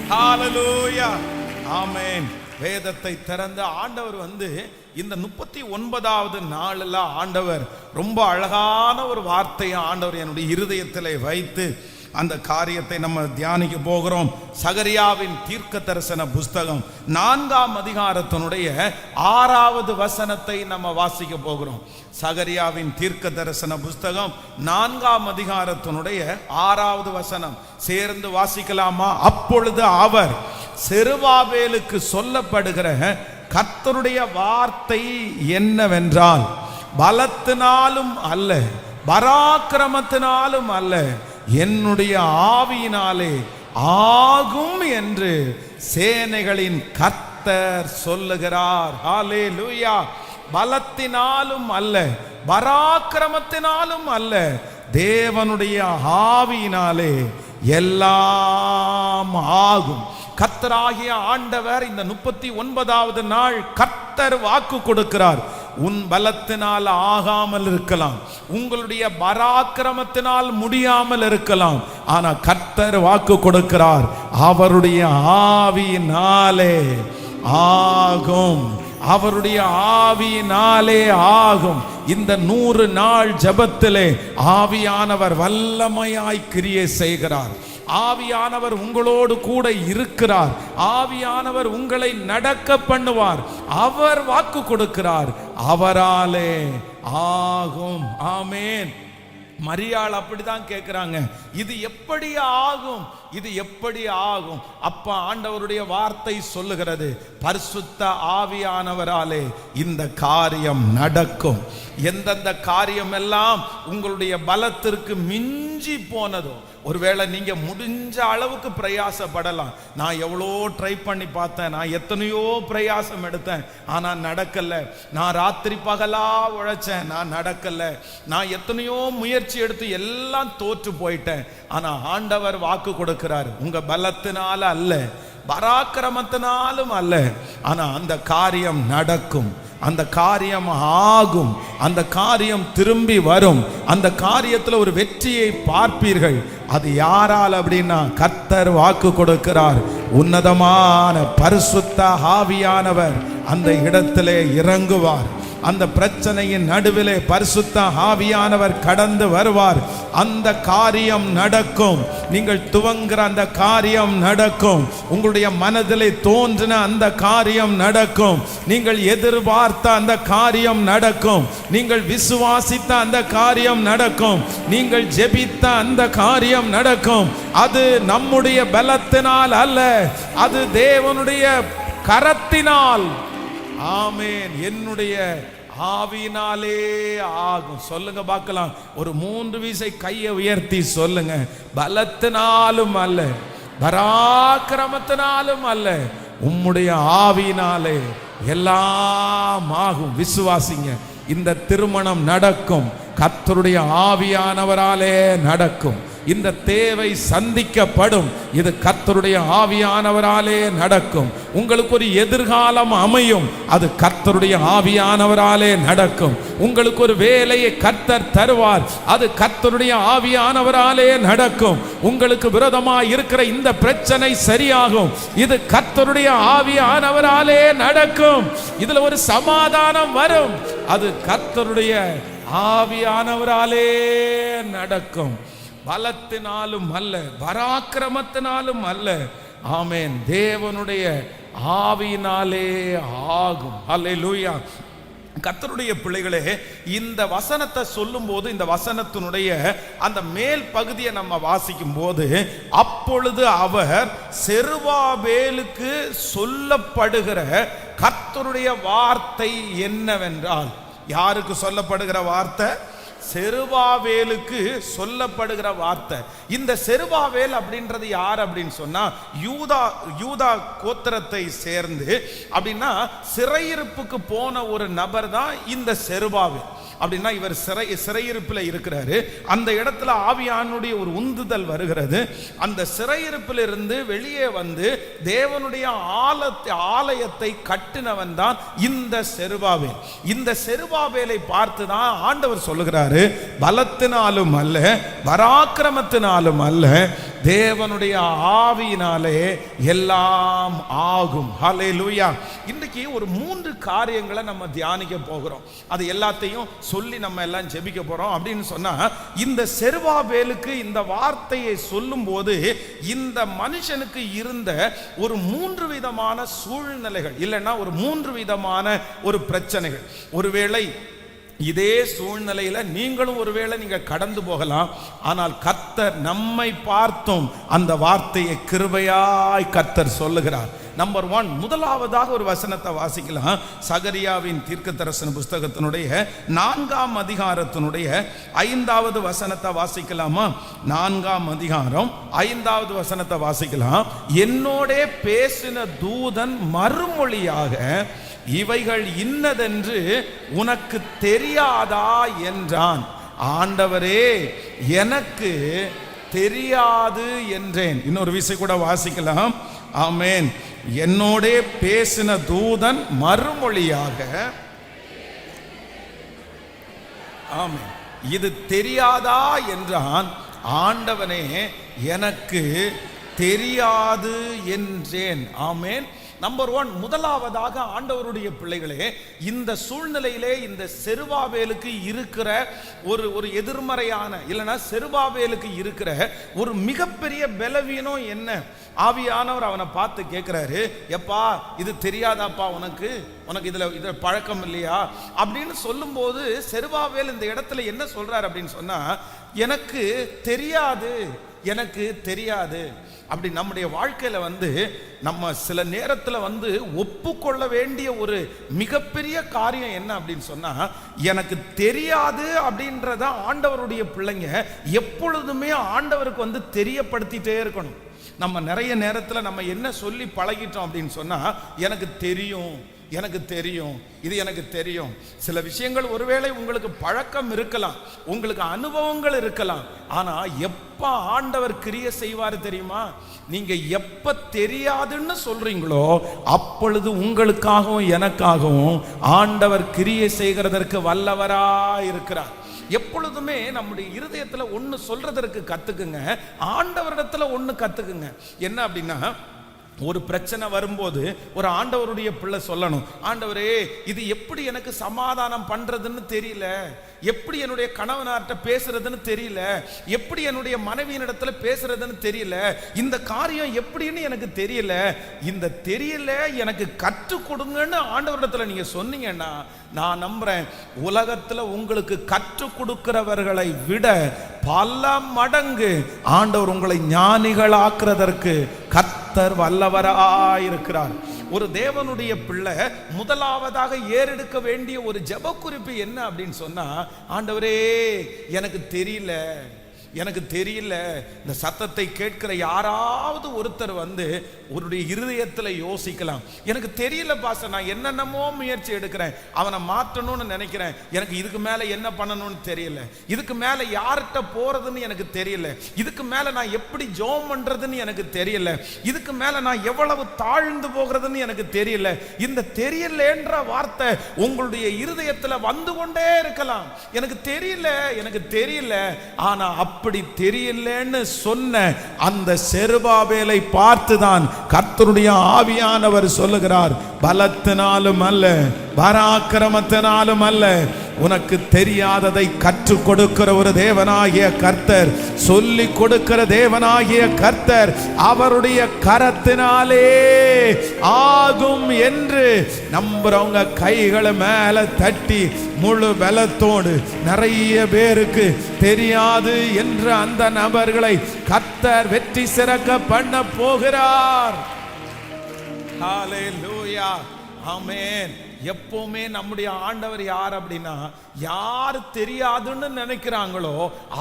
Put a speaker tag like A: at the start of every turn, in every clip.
A: ஹalleluya, ஆமென். வேதத்தை திறந்த ஆண்டவர் இந்த 39வது நாளில் ஆண்டவர் ரொம்ப அழகான ஒரு வார்த்தையை ஆண்டவர் என்னுடைய இருதயத்திலே வைத்து அந்த காரியத்தை நம்ம தியானிக்க போகிறோம். சகரியாவின் தீர்க்க தரிசன புஸ்தகம் 4ஆம் அதிகாரத்தினுடைய 6வது வசனத்தை நம்ம வாசிக்க போகிறோம். சகரியாவின் தீர்க்க தரிசன புஸ்தகம் 4ஆம் அதிகாரத்தினுடைய 6வது வசனம் சேர்ந்து வாசிக்கலாமா? அப்பொழுது அவர் செருபாபேலுக்கு சொல்லப்படுகிற கர்த்தருடைய வார்த்தை என்னவென்றால், பலத்தினாலும் அல்ல, பராக்கிரமத்தினாலும் அல்ல, என்னுடைய ஆவியினாலே ஆகும் என்று சேனைகளின் கர்த்தர் சொல்லுகிறார். ஹalleluya. பலத்தினாலும் அல்ல, பராக்கிரமத்தினாலும் அல்ல, தேவனுடைய ஆவியினாலே எல்லாம் ஆகும். கர்த்தராகிய ஆண்டவர் இந்த 39வது நாள் கர்த்தர் வாக்கு கொடுக்கிறார். உன் பலத்தினால் ஆகாமல் இருக்கலாம், உங்களுடைய பராக்கிரமத்தினால் முடியாமல் இருக்கலாம், ஆனா கர்த்தர் வாக்கு கொடுக்கிறார், அவருடைய ஆவியினாலே ஆகும், அவருடைய ஆவியினாலே ஆகும். இந்த 100 நாள் ஜெபத்திலே ஆவியானவர் வல்லமையாய் கிரியை செய்கிறார். ஆவியானவர் உங்களோடு கூட இருக்கிறார். ஆவியானவர் உங்களை நடக்க பண்ணுவார். அவர் வாக்கு கொடுக்கிறார், அவராலே ஆகும். ஆமென். மரியாள் அப்படிதான் கேட்கிறாங்க, இது எப்படி ஆகும், இது எப்படி ஆகும்? அப்ப ஆண்டவருடைய வார்த்தை சொல்லுகிறது, பரிசுத்த ஆவியானவராலே இந்த காரியம் நடக்கும். எந்தெந்த காரியம் எல்லாம் உங்களுடைய பலத்திற்கு மிஞ்சி போனதோ, ஒருவேளை நீங்க முடிஞ்ச அளவுக்கு பிரயாசப்படலாம். நான் எவ்வளோ ட்ரை பண்ணி பார்த்தேன், நான் எத்தனையோ பிரயாசம் எடுத்தேன், ஆனா நடக்கல. நான் ராத்திரி பகலா உழைச்சேன், நான் நடக்கல. நான் எத்தனையோ முயற்சி எடுத்து எல்லாம் தோற்று போயிட்டேன். ஆனா ஆண்டவர் வாக்கு கொடுக்கிறார், உங்க பலத்தினால அல்ல, பராக்கிரமத்தினாலும் அல்ல, ஆனா அந்த காரியம் நடக்கும், அந்த காரியம் ஆகும், அந்த காரியம் திரும்பி வரும், அந்த காரியத்தில் ஒரு வெற்றியை பார்ப்பீர்கள். அது யாரால் அப்படின்னா, கர்த்தர் வாக்கு கொடுக்கிறார். உன்னதமான பரிசுத்த ஆவியானவர் அந்த இடத்திலே இறங்குவார். அந்த பிரச்சனையின் நடுவிலே பரிசுத்த ஆவியானவர் கடந்து வருவார். அந்த காரியம் நடக்கும். நீங்கள் துவங்குற அந்த காரியம் நடக்கும். உங்களுடைய மனதிலே தோன்றின அந்த காரியம் நடக்கும். நீங்கள் எதிர்பார்த்த அந்த காரியம் நடக்கும். நீங்கள் விசுவாசித்த அந்த காரியம் நடக்கும். நீங்கள் ஜெபித்த அந்த காரியம் நடக்கும். அது நம்முடைய பலத்தினால் அல்ல, அது தேவனுடைய கரத்தினால். ஆமென். என்னுடைய ஆவியினாலே ஆகும். சொல்லுங்க பார்க்கலாம். ஒரு 3 வீசை கையை உயர்த்தி சொல்லுங்க, பலத்தினாலும் அல்ல, பராக்கிரமத்தினாலும் அல்ல, உம்முடைய ஆவியினாலே எல்லாம் ஆகும். விசுவாசிங்க, இந்த திருமணம் நடக்கும், கர்த்தருடைய ஆவியானவராலே நடக்கும். இந்த தேவை சந்திக்கப்படும், இது கர்த்தருடைய ஆவியானவராலே நடக்கும். உங்களுக்கு ஒரு எதிர்காலம் அமையும், அது கர்த்தருடைய ஆவியானவராலே நடக்கும். உங்களுக்கு ஒரு வேலையை கர்த்தர் தருவார், அது கர்த்தருடைய ஆவியானவராலே நடக்கும். உங்களுக்கு விரோதமாக இருக்கிற இந்த பிரச்சனை சரியாகும், இது கர்த்தருடைய ஆவியானவராலே நடக்கும். இதுல ஒரு சமாதானம் வரும், அது கர்த்தருடைய ஆவியானவராலே நடக்கும். பலத்தினாலும் அல்ல, பராக்கிரமத்தினாலும் அல்ல. ஆமென். தேவனுடைய ஆவியினாலே ஆகும். ஹல்லேலூயா. கர்த்தருடைய பிள்ளைகளே, இந்த வசனத்தை சொல்லும் போது, இந்த வசனத்தினுடைய அந்த மேல் பகுதியை நம்ம வாசிக்கும் போது, அப்பொழுது அவர் செருபாபேலுக்கு சொல்லப்படுகிற கர்த்தருடைய வார்த்தை என்னவென்றால், யாருக்கு சொல்லப்படுகிற வார்த்தை? செருபாபேலுக்கு சொல்லப்படுகிற வார்த்தை. இந்த செருபாபேல் அப்படின்றது யார் அப்படின்னு சொன்னா, யூதா கோத்திரத்தை சேர்ந்து, அப்படின்னா சிறையிருப்புக்கு போன ஒரு நபர் தான் இந்த செருபாபேல். அப்படின்னா இவர் சிறையிருப்பில் இருக்கிறாரு. அந்த இடத்துல ஆவியானுடைய ஒரு உந்துதல் வருகிறது. அந்த சிறையிருப்பில் இருந்து வெளியே வந்து தேவனுடைய ஆலயத்தை கட்டினவன் தான் இந்த செருபாபேல். இந்த செருபாபேலை பார்த்து தான் ஆண்டவர் சொல்லுகிறாரு, பலத்தினாலும் அல்ல, பராக்கிரமத்தினாலும் அல்ல, தேவனுடைய ஆவியினாலே எல்லாம் ஆகும். ஹல்லேலூயா. இன்றைக்கு ஒரு 3 காரியங்களை நம்ம தியானிக்க போகிறோம். அது எல்லாத்தையும் சொல்லி நம்ம எல்லாம் ஜெபிக்க போறோம். அப்படின்னு சொன்னா, இந்த செருபாபேலுக்கு இந்த வார்த்தையை சொல்லும் போது இந்த மனுஷனுக்கு இருந்த ஒரு 3 விதமான சூழ்நிலைகள், இல்லைன்னா ஒரு 3 விதமான ஒரு பிரச்சனைகள். ஒருவேளை இதே சூழ்நிலையில நீங்களும் ஒருவேளை நீங்க கடந்து போகலாம். ஆனால் கர்த்தர் நம்மை பார்த்தும் அந்த வார்த்தையை கிருபையாய் கர்த்தர் சொல்லுகிறார். நம்பர் 1, முதலாவதாக ஒரு வசனத்தை வாசிக்கலாம். சகரியாவின் தீர்க்கதரிசன புஸ்தகத்தினுடைய 4ஆம் அதிகாரத்தினுடைய 5வது வசனத்தை வாசிக்கலாமா? 4ஆம் அதிகாரம் 5வது வசனத்தை வாசிக்கலாம். என்னோடே பேசின தூதன் மறுமொழியாக, இவைகள் இன்னதென்று உனக்கு தெரியாதா என்றான். ஆண்டவரே, எனக்கு தெரியாது என்றேன். இன்னொரு விஷயம் கூட வாசிக்கலாம். ஆமென். என்னோடே பேசின தூதன் மறுமொழியாக, ஆமென், இது தெரியாதா என்றான். ஆண்டவனே, எனக்கு தெரியாது என்றேன். ஆமென். நம்பர் 1, முதலாவதாக ஆண்டவருடைய பிள்ளைகளே, இந்த சூழ்நிலையிலே இந்த செருபாபேலுக்கு இருக்கிற ஒரு எதிர்மறையான, இல்லைன்னா செருபாபேலுக்கு இருக்கிற ஒரு மிகப்பெரிய பலவீனம் என்ன? ஆவியானவர் அவனை பார்த்து கேட்கிறாரு, எப்பா இது தெரியாதாப்பா உனக்கு இதுல பழக்கம் இல்லையா அப்படின்னு சொல்லும் போது, செருபாபேல் இந்த இடத்துல என்ன சொல்றாரு அப்படின்னு சொன்னா, எனக்கு தெரியாது. அப்படி நம்முடைய வாழ்க்கையில நம்ம சில நேரத்துல ஒப்புக்கொள்ள வேண்டிய ஒரு மிகப்பெரிய காரியம் என்ன அப்படின்னு சொன்னா, எனக்கு தெரியாது அப்படின்றத ஆண்டவருடைய பிள்ளைங்க எப்பொழுதுமே ஆண்டவருக்கு தெரியப்படுத்திட்டே இருக்கணும். நம்ம நிறைய நேரத்துல நம்ம என்ன சொல்லி பழகிட்டோம் அப்படின்னு சொன்னா, எனக்கு தெரியும், இது எனக்கு தெரியும். சில விஷயங்கள் ஒருவேளை உங்களுக்கு பழக்கம் இருக்கலாம், உங்களுக்கு அனுபவங்கள் இருக்கலாம். ஆனா எப்ப ஆண்டவர் கிரியை செய்வாரு தெரியுமா? நீங்க எப்ப தெரியாதுன்னு சொல்றீங்களோ அப்பொழுது உங்களுக்காகவும் எனக்காகவும் ஆண்டவர் கிரியை செய்கிறதற்கு வல்லவராய் இருக்கிறார். எப்பொழுதுமே நம்முடைய இருதயத்துல ஒண்ணு சொல்றதற்கு கத்துக்குங்க, ஆண்டவரிடத்துல ஒண்ணு கத்துக்குங்க. என்ன அப்படின்னா, ஒரு பிரச்சனை வரும்போது ஒரு ஆண்டவருடைய பிள்ளை சொல்லணும், ஆண்டவரே இது எப்படி எனக்கு சமாதானம் பண்றதுன்னு தெரியல, எப்படி என்னுடைய கணவனார்ட்ட பேசுறதுன்னு தெரியல, எப்படி என்னுடைய மனைவியினிடத்துல பேசுறதுன்னு தெரியல, இந்த காரியம் எப்படின்னு எனக்கு தெரியல, இந்த தெரியல எனக்கு கற்றுக் கொடுங்கன்னு ஆண்டவரிடத்துல நீங்க சொன்னீங்கன்னா, நான் நம்புறேன் உலகத்துல உங்களுக்கு கற்றுக் கொடுக்கிறவர்களை விட பல மடங்கு ஆண்டவர் உங்களை ஞானிகள் ஆக்குறதற்கு கர்த்தர் வல்லவராயிருக்கிறார். ஒரு தேவனுடைய பிள்ளை முதலாவதாக ஏறெடுக்க வேண்டிய ஒரு ஜெப குறிப்பு என்ன அப்படின்னு சொன்னா, ஆண்டவரே எனக்கு தெரியல. இந்த சத்தத்தை கேட்கிற யாராவது ஒருத்தர் அவருடைய இருதயத்துல யோசிக்கலாம், எனக்கு தெரியல பாஸ்டர், நான் என்னென்னமோ முயற்சி எடுக்கிறேன், அவனை மாற்றணும்னு நினைக்கிறேன், எனக்கு இதுக்கு மேல என்ன பண்ணணும்னு தெரியல, இதுக்கு மேல யார்கிட்ட போறதுன்னு எனக்கு தெரியல, இதுக்கு மேல நான் எப்படி ஜெபம் பண்றதுன்னு எனக்கு தெரியல, இதுக்கு மேல நான் எவ்வளவு தாழ்ந்து போகிறதுன்னு எனக்கு தெரியல. இந்த தெரியலன்ற வார்த்தை உங்களுடைய இருதயத்துல வந்து கொண்டே இருக்கலாம். எனக்கு தெரியல. ஆனா அப்படி தெரியலன்னு சொன்ன அந்த செருபாபேலை பார்த்துதான் கர்த்தருடைய ஆவியானவர் சொல்லுகிறார், பலத்தினாலும் அல்ல, பராக்கிரமத்தினாலும் அல்ல, உனக்கு தெரியாததை கற்றுக் கொடுக்கிற ஒரு தேவனாகிய கர்த்தர், சொல்லி கொடுக்கிற தேவனாகிய கர்த்தர் அவருடைய கரத்தினாலே ஆகும் என்று நம்புறவங்க கைகளை மேல தட்டி முழு பலத்தோடு, நிறைய பேருக்கு தெரியாது என்ற அந்த நபர்களை கர்த்தர் வெற்றி சிறக்க பண்ண போகிறார். ஹல்லேலூயா, ஆமென். எப்பவுமே நம்முடைய ஆண்டவர் யார் அப்படின்னா, யார் தெரியாதுன்னு நினைக்கிறாங்களோ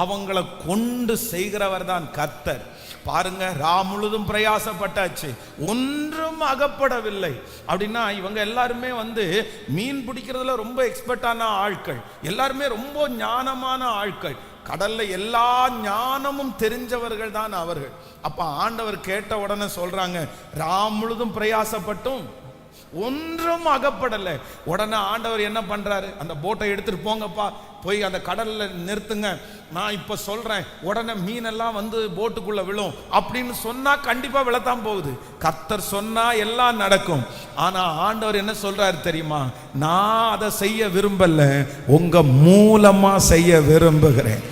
A: அவங்கள கொண்டு செய்கிறவர் தான் கர்த்தர். பாருங்க, முழுதும் பிரயாசப்பட்டாச்சு, ஒன்றும் அகப்படவில்லை. அப்படின்னா இவங்க எல்லாருமே மீன் பிடிக்கிறதுல ரொம்ப எக்ஸ்பர்ட்டான ஆட்கள், எல்லாருமே ரொம்ப ஞானமான ஆட்கள், கடல்ல எல்லா ஞானமும் தெரிஞ்சவர்கள் தான் அவர்கள். அப்ப ஆண்டவர் கேட்ட உடனே சொல்றாங்க, முழுதும் பிரயாசப்பட்டும் ஒன்றும் அகப்படலை. உடனே ஆண்டவர் என்ன பண்றாரு, அந்த போட்டை எடுத்துட்டு போங்கப்பா, போய் அந்த கடல்ல நிறுத்துங்க, நான் இப்ப சொல்றேன், உடனே மீனெல்லாம் வந்து போட்டுக்குள்ள விழும் அப்படின்னு சொன்னா கண்டிப்பா விழத்தான் போகுது. கர்த்தர் சொன்னா எல்லாம் நடக்கும். ஆனா ஆண்டவர் என்ன சொல்றாரு தெரியுமா, நான் அதை செய்ய விரும்பல, உங்க மூலமா செய்ய விரும்புகிறேன்.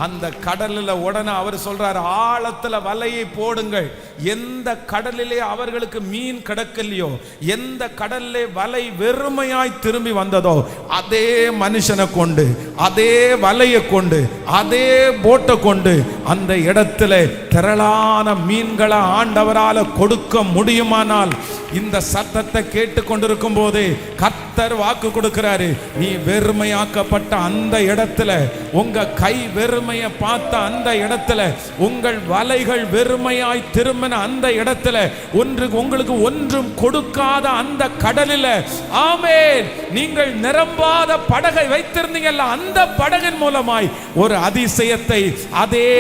A: அந்த கடலில் உடனே அவர் சொல்றாரு, ஆழத்துல வலையை போடுங்கள். எந்த கடலிலே அவர்களுக்கு மீன் கிடக்கலையோ, எந்த கடலிலே வலை வெறுமையாய் திரும்பி வந்ததோ, அதே மனுஷனை கொண்டு, அதே வலையை கொண்டு, அதே போட்டை கொண்டு அந்த இடத்துல திரளான மீன்களை ஆண்டவரால கொடுக்க முடியுமானால், இந்த சத்தத்தை கேட்டு கொண்டிருக்கும் போதே கர்த்தர் வாக்கு கொடுக்கிறாரு, நீ வெறுமையாக்கப்பட்ட அந்த இடத்துல, உங்க கை வெறுமையை பார்த்த அந்த இடத்துல, உங்கள் வலைகள் வெறுமையாய் திரும்பின அந்த இடத்துல, உங்களுக்கு ஒன்றும் கொடுக்காத அந்த கடலில், ஆமென், நீங்கள் நிரம்பாத படகை வைத்திருந்தீங்கல்ல, அந்த படகின் மூலமாய் ஒரு அதிசயத்தை அதே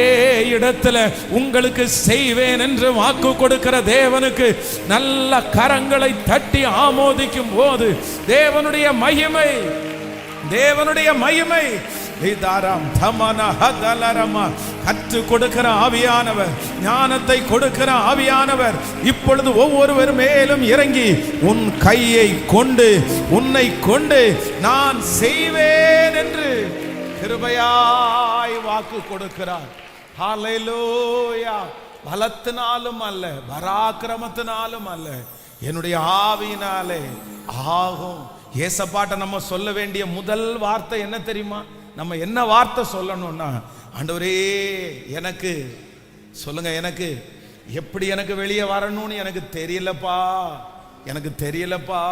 A: இடத்துல உங்களுக்கு செய்வேன் என்று வாக்கு கொடுக்கிற தேவனுக்கு நல்ல கரங்களை தட்டி ஆமோதிக்கும் போது தேவனுடைய மகிமை, தேவனுடைய மகிமை கற்று கொடுக்கிற ஆவியானவர், ஞானத்தை கொடுக்கிற ஆவியானவர் இப்பொழுது ஒவ்வொருவர் மேலும் இறங்கி உன் கையை கொண்டு, உன்னை கொண்டு நான் செய்வேன் என்று கிருபையாய் வாக்கு கொடுக்கிறார். ஹல்லேலூயா. பலத்தினாலும் அல்ல, பராக்கிரமத்தினாலும் அல்ல, என்னுடைய ஆவியினாலே ஆகும். ஏசப்பாட்ட நம்ம சொல்ல வேண்டிய முதல் வார்த்தை என்ன தெரியுமா? நம்ம என்ன வார்த்தை சொல்லணும்னா, ஆண்டவரே எனக்கு சொல்லுங்க, எனக்கு எப்படி எனக்கு வெளியே வரணும்னு எனக்கு தெரியலப்பா, எனக்கு தெரியலப்பா,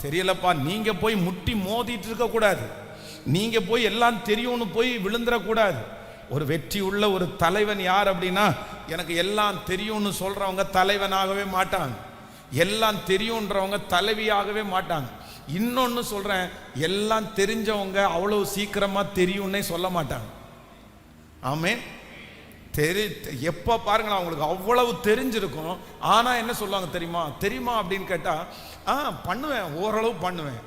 A: தெரியலப்பா. நீங்க போய் முட்டி மோதிட்டு இருக்க கூடாது, நீங்க போய் எல்லாம் தெரியும்னு போய் விழுந்துடக்கூடாது. ஒரு வெற்றி உள்ள ஒரு தலைவன் யார் அப்படின்னா, எனக்கு எல்லாம் தெரியும்னு சொல்றவங்க தலைவனாகவே மாட்டாங்க, எல்லாம் தெரியும்ன்றவங்க தலைவியாகவே மாட்டாங்க. இன்னொன்னு சொல்றேன், எல்லாம் தெரிஞ்சவங்க அவ்வளவு சீக்கிரமா தெரியும்னே சொல்ல மாட்டாங்க. ஆமென். எப்ப பாருங்களா, அவங்களுக்கு அவ்வளவு தெரிஞ்சிருக்கும், ஆனா என்ன சொல்லுவாங்க தெரியுமா, தெரியுமா அப்படின்னு கேட்டா, பண்ணுவேன், ஓரளவு பண்ணுவேன்,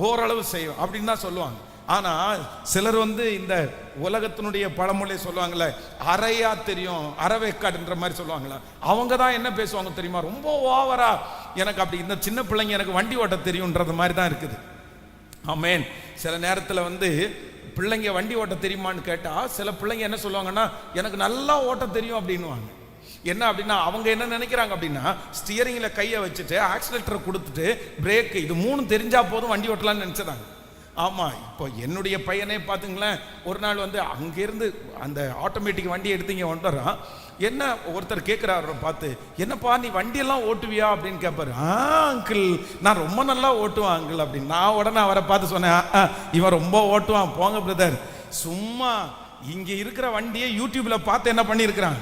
A: ஓரளவு செய்வேன் அப்படின்னு தான் சொல்லுவாங்க. ஆனா சிலர் வந்து இந்த உலகத்தினுடைய பழமொழி சொல்லுவாங்கல்ல, அரையா தெரியும் அறவேக்காடுன்ற மாதிரி சொல்லுவாங்களா, அவங்க தான் என்ன பேசுவாங்க தெரியுமா, ரொம்ப ஓவரா எனக்கு அப்படி, இந்த சின்ன பிள்ளைங்க எனக்கு வண்டி ஓட்ட தெரியும்ன்றது மாதிரி தான் இருக்குது. ஆமென். சில நேரத்தில் வந்து பிள்ளைங்க வண்டி ஓட்ட தெரியுமான்னு கேட்டா, சில பிள்ளைங்க என்ன சொல்லுவாங்கன்னா, எனக்கு நல்லா ஓட்ட தெரியும் அப்படின்னுவாங்க. என்ன அப்படின்னா, அவங்க என்ன நினைக்கிறாங்க அப்படின்னா, ஸ்டியரிங்கில் கையை வச்சுட்டு ஆக்சிலேட்டரை கொடுத்துட்டு பிரேக், இது மூணு தெரிஞ்சா போதும் வண்டி ஓட்டலாம்னு நினைச்சதாங்க. ஆமா, இப்போ என்னுடைய பையனே பார்த்துங்களேன், ஒரு நாள் வந்து அங்கிருந்து அந்த ஆட்டோமேட்டிக் வண்டி எடுத்தீங்க வந்துடுறான். என்ன ஒருத்தர் கேட்குறாரு பார்த்து, என்னப்பா நீ வண்டியெல்லாம் ஓட்டுவியா அப்படின்னு கேட்பாரு. அங்கிள் நான் ரொம்ப நல்லா ஓட்டுவான் அங்கிள் அப்படின்னு. நான் உடனே அவரை பார்த்து சொன்னேன், இவன் ரொம்ப ஓட்டுவான், போங்க பிரதர், சும்மா இங்கே இருக்கிற வண்டியை யூடியூப்ல பார்த்து என்ன பண்ணியிருக்கிறான்,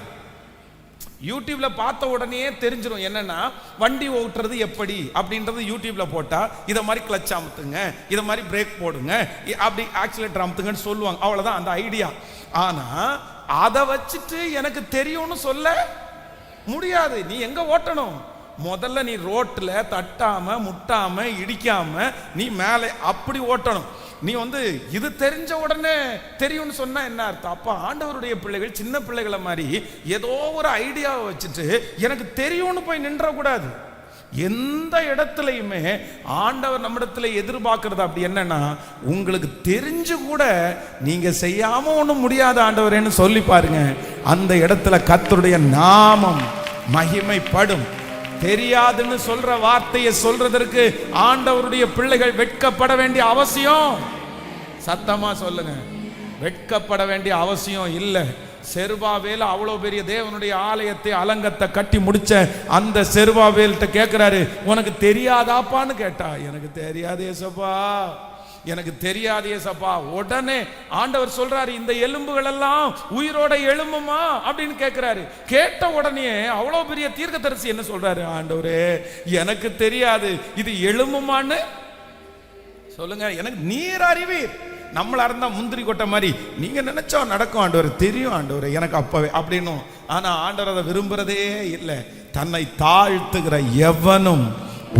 A: யூடியூப்ல பார்த்த உடனே தெரிஞ்சிடும் என்னன்னா வண்டி ஓட்டுறது எப்படி அப்படின்றது. யூடியூப்ல போட்டா இதை மாதிரி கிளச் அமுத்துங்க, இதை மாதிரி பிரேக் போடுங்க, அப்படி ஆக்சிலேட்டர் அமுத்துங்கன்னு சொல்லுவாங்க, அவ்வளவுதான் அந்த ஐடியா. ஆனா அதை வச்சுட்டு எனக்கு தெரியும்னு சொல்ல முடியாது. நீ எங்க ஓட்டணும், முதல்ல நீ ரோட்ல தட்டாம முட்டாம இடிக்காம நீ மேலே அப்படி ஓட்டணும். நீ வந்து இது தெரிஞ்ச உடனே தெரியும்னு சொன்னா என்ன அர்த்தம்? அப்ப ஆண்டவருடைய பிள்ளைகள் சின்ன பிள்ளைகளை மாதிரி ஏதோ ஒரு ஐடியாவை வச்சுட்டு எனக்கு தெரியும்னு போய் நின்ற கூடாது. எந்த இடத்துலையுமே ஆண்டவர் நம்மிடத்துல எதிர்பார்க்கறது அப்படி என்னன்னா, உங்களுக்கு தெரிஞ்சு கூட நீங்க செய்யாம ஒண்ணும் முடியாத ஆண்டவரேன்னு சொல்லி பாருங்க, அந்த இடத்துல கர்த்தருடைய நாமம் மகிமைப்படும். தெரியாதுன்னு சொல்ற வார்த்தையை சொல்றதற்கு ஆண்டவருடைய பிள்ளைகள் வெட்கப்பட வேண்டிய அவசியம், சத்தமா சொல்லுங்க, வெட்கப்பட வேண்டிய அவசியம் இல்லை. செருபாவேல் அவ்வளவு பெரிய தேவனுடைய ஆலயத்தை அலங்கத்தை கட்டி முடிச்ச அந்த செருபாவேல்கிட்ட கேட்கிறாரு, உனக்கு தெரியாதாப்பான்னு கேட்டா, எனக்கு தெரியாது ஏசப்பா, எனக்கு தெரியாது ஏசப்பா. உடனே ஆண்டவர் சொல்றாரு, இந்த எலும்புகள் எல்லாம் உயிரோட எழும்புமா அப்படின்னு கேட்கிறாரு. கேட்ட உடனே அவ்வளவு பெரிய தீர்க்கதரிசி என்ன சொல்றாரு, ஆண்டவரே எனக்கு தெரியாது, இது எழும்புமான்னு சொல்லுங்க, எனக்கு நீர் அறிவீர். நம்மளா இருந்தா முந்திரி கொட்டை மாதிரி நீங்க நினைச்சா நடக்கும் ஆண்டவர், தெரியும் ஆண்டவர் எனக்கு அப்பவே அப்படின்னும். ஆனா ஆண்டவர் அதை விரும்புறதே இல்லை. தன்னை தாழ்த்துகிற எவனும்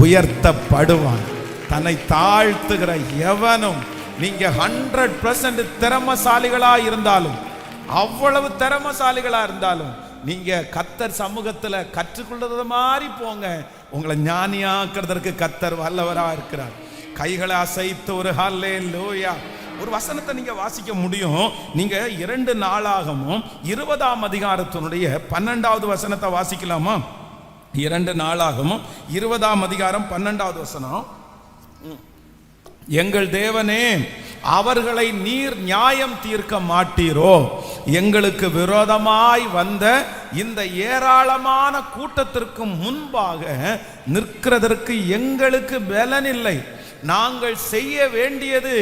A: உயர்த்தப்படுவான். தன்னை தாழ்த்துகிற எவனும், நீங்க 100% திறமசாலிகளா இருந்தாலும், அவ்வளவு திறமசாலிகளா இருந்தாலும், நீங்க கர்த்தர் சமூகத்துல கற்றுக்கொள்றது மாதிரி போங்க, உங்களை ஞானியாக்குறதற்கு கர்த்தர் வல்லவரா இருக்கிறார். கைகளை அசைத்து ஒரு ஹல்லேலூயா ஒரு வசனத்தை நீங்க வாசிக்க முடியும். நீங்க 2 நாளாகமும் 20ஆம் அதிகாரத்தினுடைய 12வது வசனத்தை வாசிக்கலாமா? 2 நாளாகமும் 20ஆம் அதிகாரம் 12வது வசனம். எங்கள் தேவனே, அவர்களை நீர் நியாயம் தீர்க்க மாட்டீரோ? எங்களுக்கு விரோதமாய் வந்த இந்த ஏராளமான கூட்டத்திற்கு முன்பாக நிற்கிறதற்கு எங்களுக்கு பலனில்லை. நாங்கள் செய்ய வேண்டியது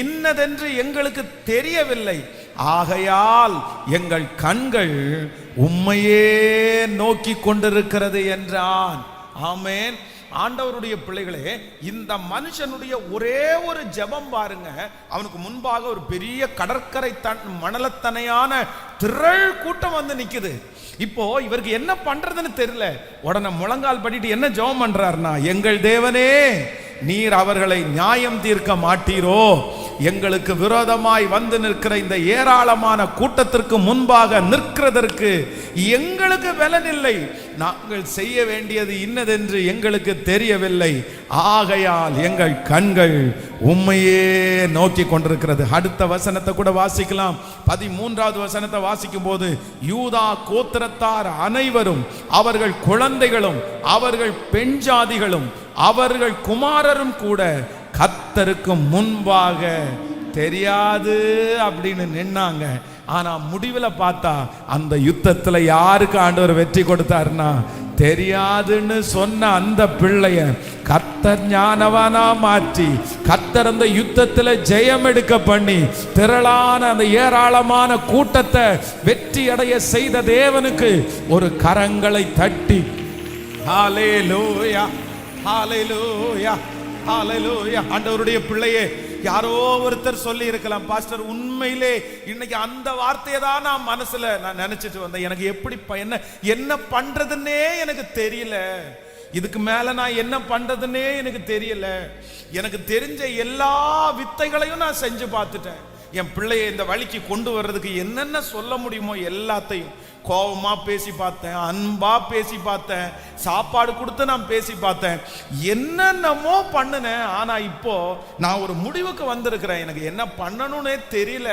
A: இன்னதென்று எங்களுக்கு தெரியவில்லை. ஆகையால் எங்கள் கண்கள் உம்மையே நோக்கி கொண்டிருக்கிறது என்றான். ஆமென். ஆண்டவருடைய பிள்ளைகளே, இந்த மனுஷனுடைய ஒரே ஒரு ஜெபம் பாருங்க. அவனுக்கு முன்பாக ஒரு பெரிய கடற்கரை மணலத்தனையான திரள் கூட்டம் வந்து நிக்குது. இப்போ இவருக்கு என்ன பண்றதுன்னு தெரியல. உடனே முழங்கால் பண்ணிட்டு என்ன ஜெபம் பண்றாருன்னா, எங்கள் தேவனே, நீர் அவர்களை நியாயம் தீர்க்க மாட்டீரோ? எங்களுக்கு விரோதமாய் வந்து நிற்கிற இந்த ஏராளமான கூட்டத்திற்கு முன்பாக நிற்கிறதற்கு எங்களுக்கு பலனில்லை. நாங்கள் செய்ய வேண்டியது இன்னதென்று எங்களுக்கு தெரியவில்லை. ஆகையால் எங்கள் கண்கள் உம்மையே நோக்கி கொண்டிருக்கிறது. அடுத்த வசனத்தை கூட வாசிக்கலாம். 13வது வசனத்தை வாசிக்கும் போது, யூதா கோத்திரத்தார் அனைவரும், அவர்கள் குழந்தைகளும், அவர்கள் பெண் ஜாதிகளும், அவர்கள் குமாரரும் கூட கர்த்தருக்கு முன்பாக தெரியாது அப்படின்னு நின்னாங்க. ஆனா முடிவில் பார்த்தா அந்த யுத்தத்துல யாருக்கு ஆண்டவர் வெற்றி கொடுத்தாருன்னா, தெரியாதுன்னு சொன்ன அந்த பிள்ளைய கர்த்தர் ஞானவானா மாற்றி, கர்த்தர் அந்த யுத்தத்துல ஜெயம் எடுக்க பண்ணி, திரளான அந்த ஏராளமான கூட்டத்தை வெற்றி அடைய செய்த தேவனுக்கு ஒரு கரங்களை தட்டி ஹல்லேலூயா, ஹல்லேலூயா, ஹல்லேலூயா. ஆண்டவருடைய பிள்ளையே, யாரோ ஒருத்தர் சொல்லி இருக்கலாம், பாஸ்டர் உண்மையிலே இன்னைக்கு அந்த வார்த்தையை தான் நான் மனசுல நினைச்சிட்டு வந்தேன். எனக்கு எப்படி என்ன பண்றதுன்னே எனக்கு தெரியல. இதுக்கு மேல நான் என்ன பண்றதுன்னே எனக்கு தெரியல. எனக்கு தெரிஞ்ச எல்லா வித்தைகளையும் நான் செஞ்சு பார்த்துட்டேன். என் பிள்ளையை இந்த வழிக்கு கொண்டு வர்றதுக்கு என்னென்ன சொல்ல முடியுமோ எல்லாத்தையும் கோபமா பேசி பார்த்தேன், அன்பா பேசி பார்த்தேன், சாப்பாடு கொடுத்து நான் பேசி பார்த்தேன், என்னென்னமோ பண்ணினேன். ஆனா இப்போ நான் ஒரு முடிவுக்கு வந்திருக்கிறேன். எனக்கு என்ன பண்ணணும்னே தெரியல.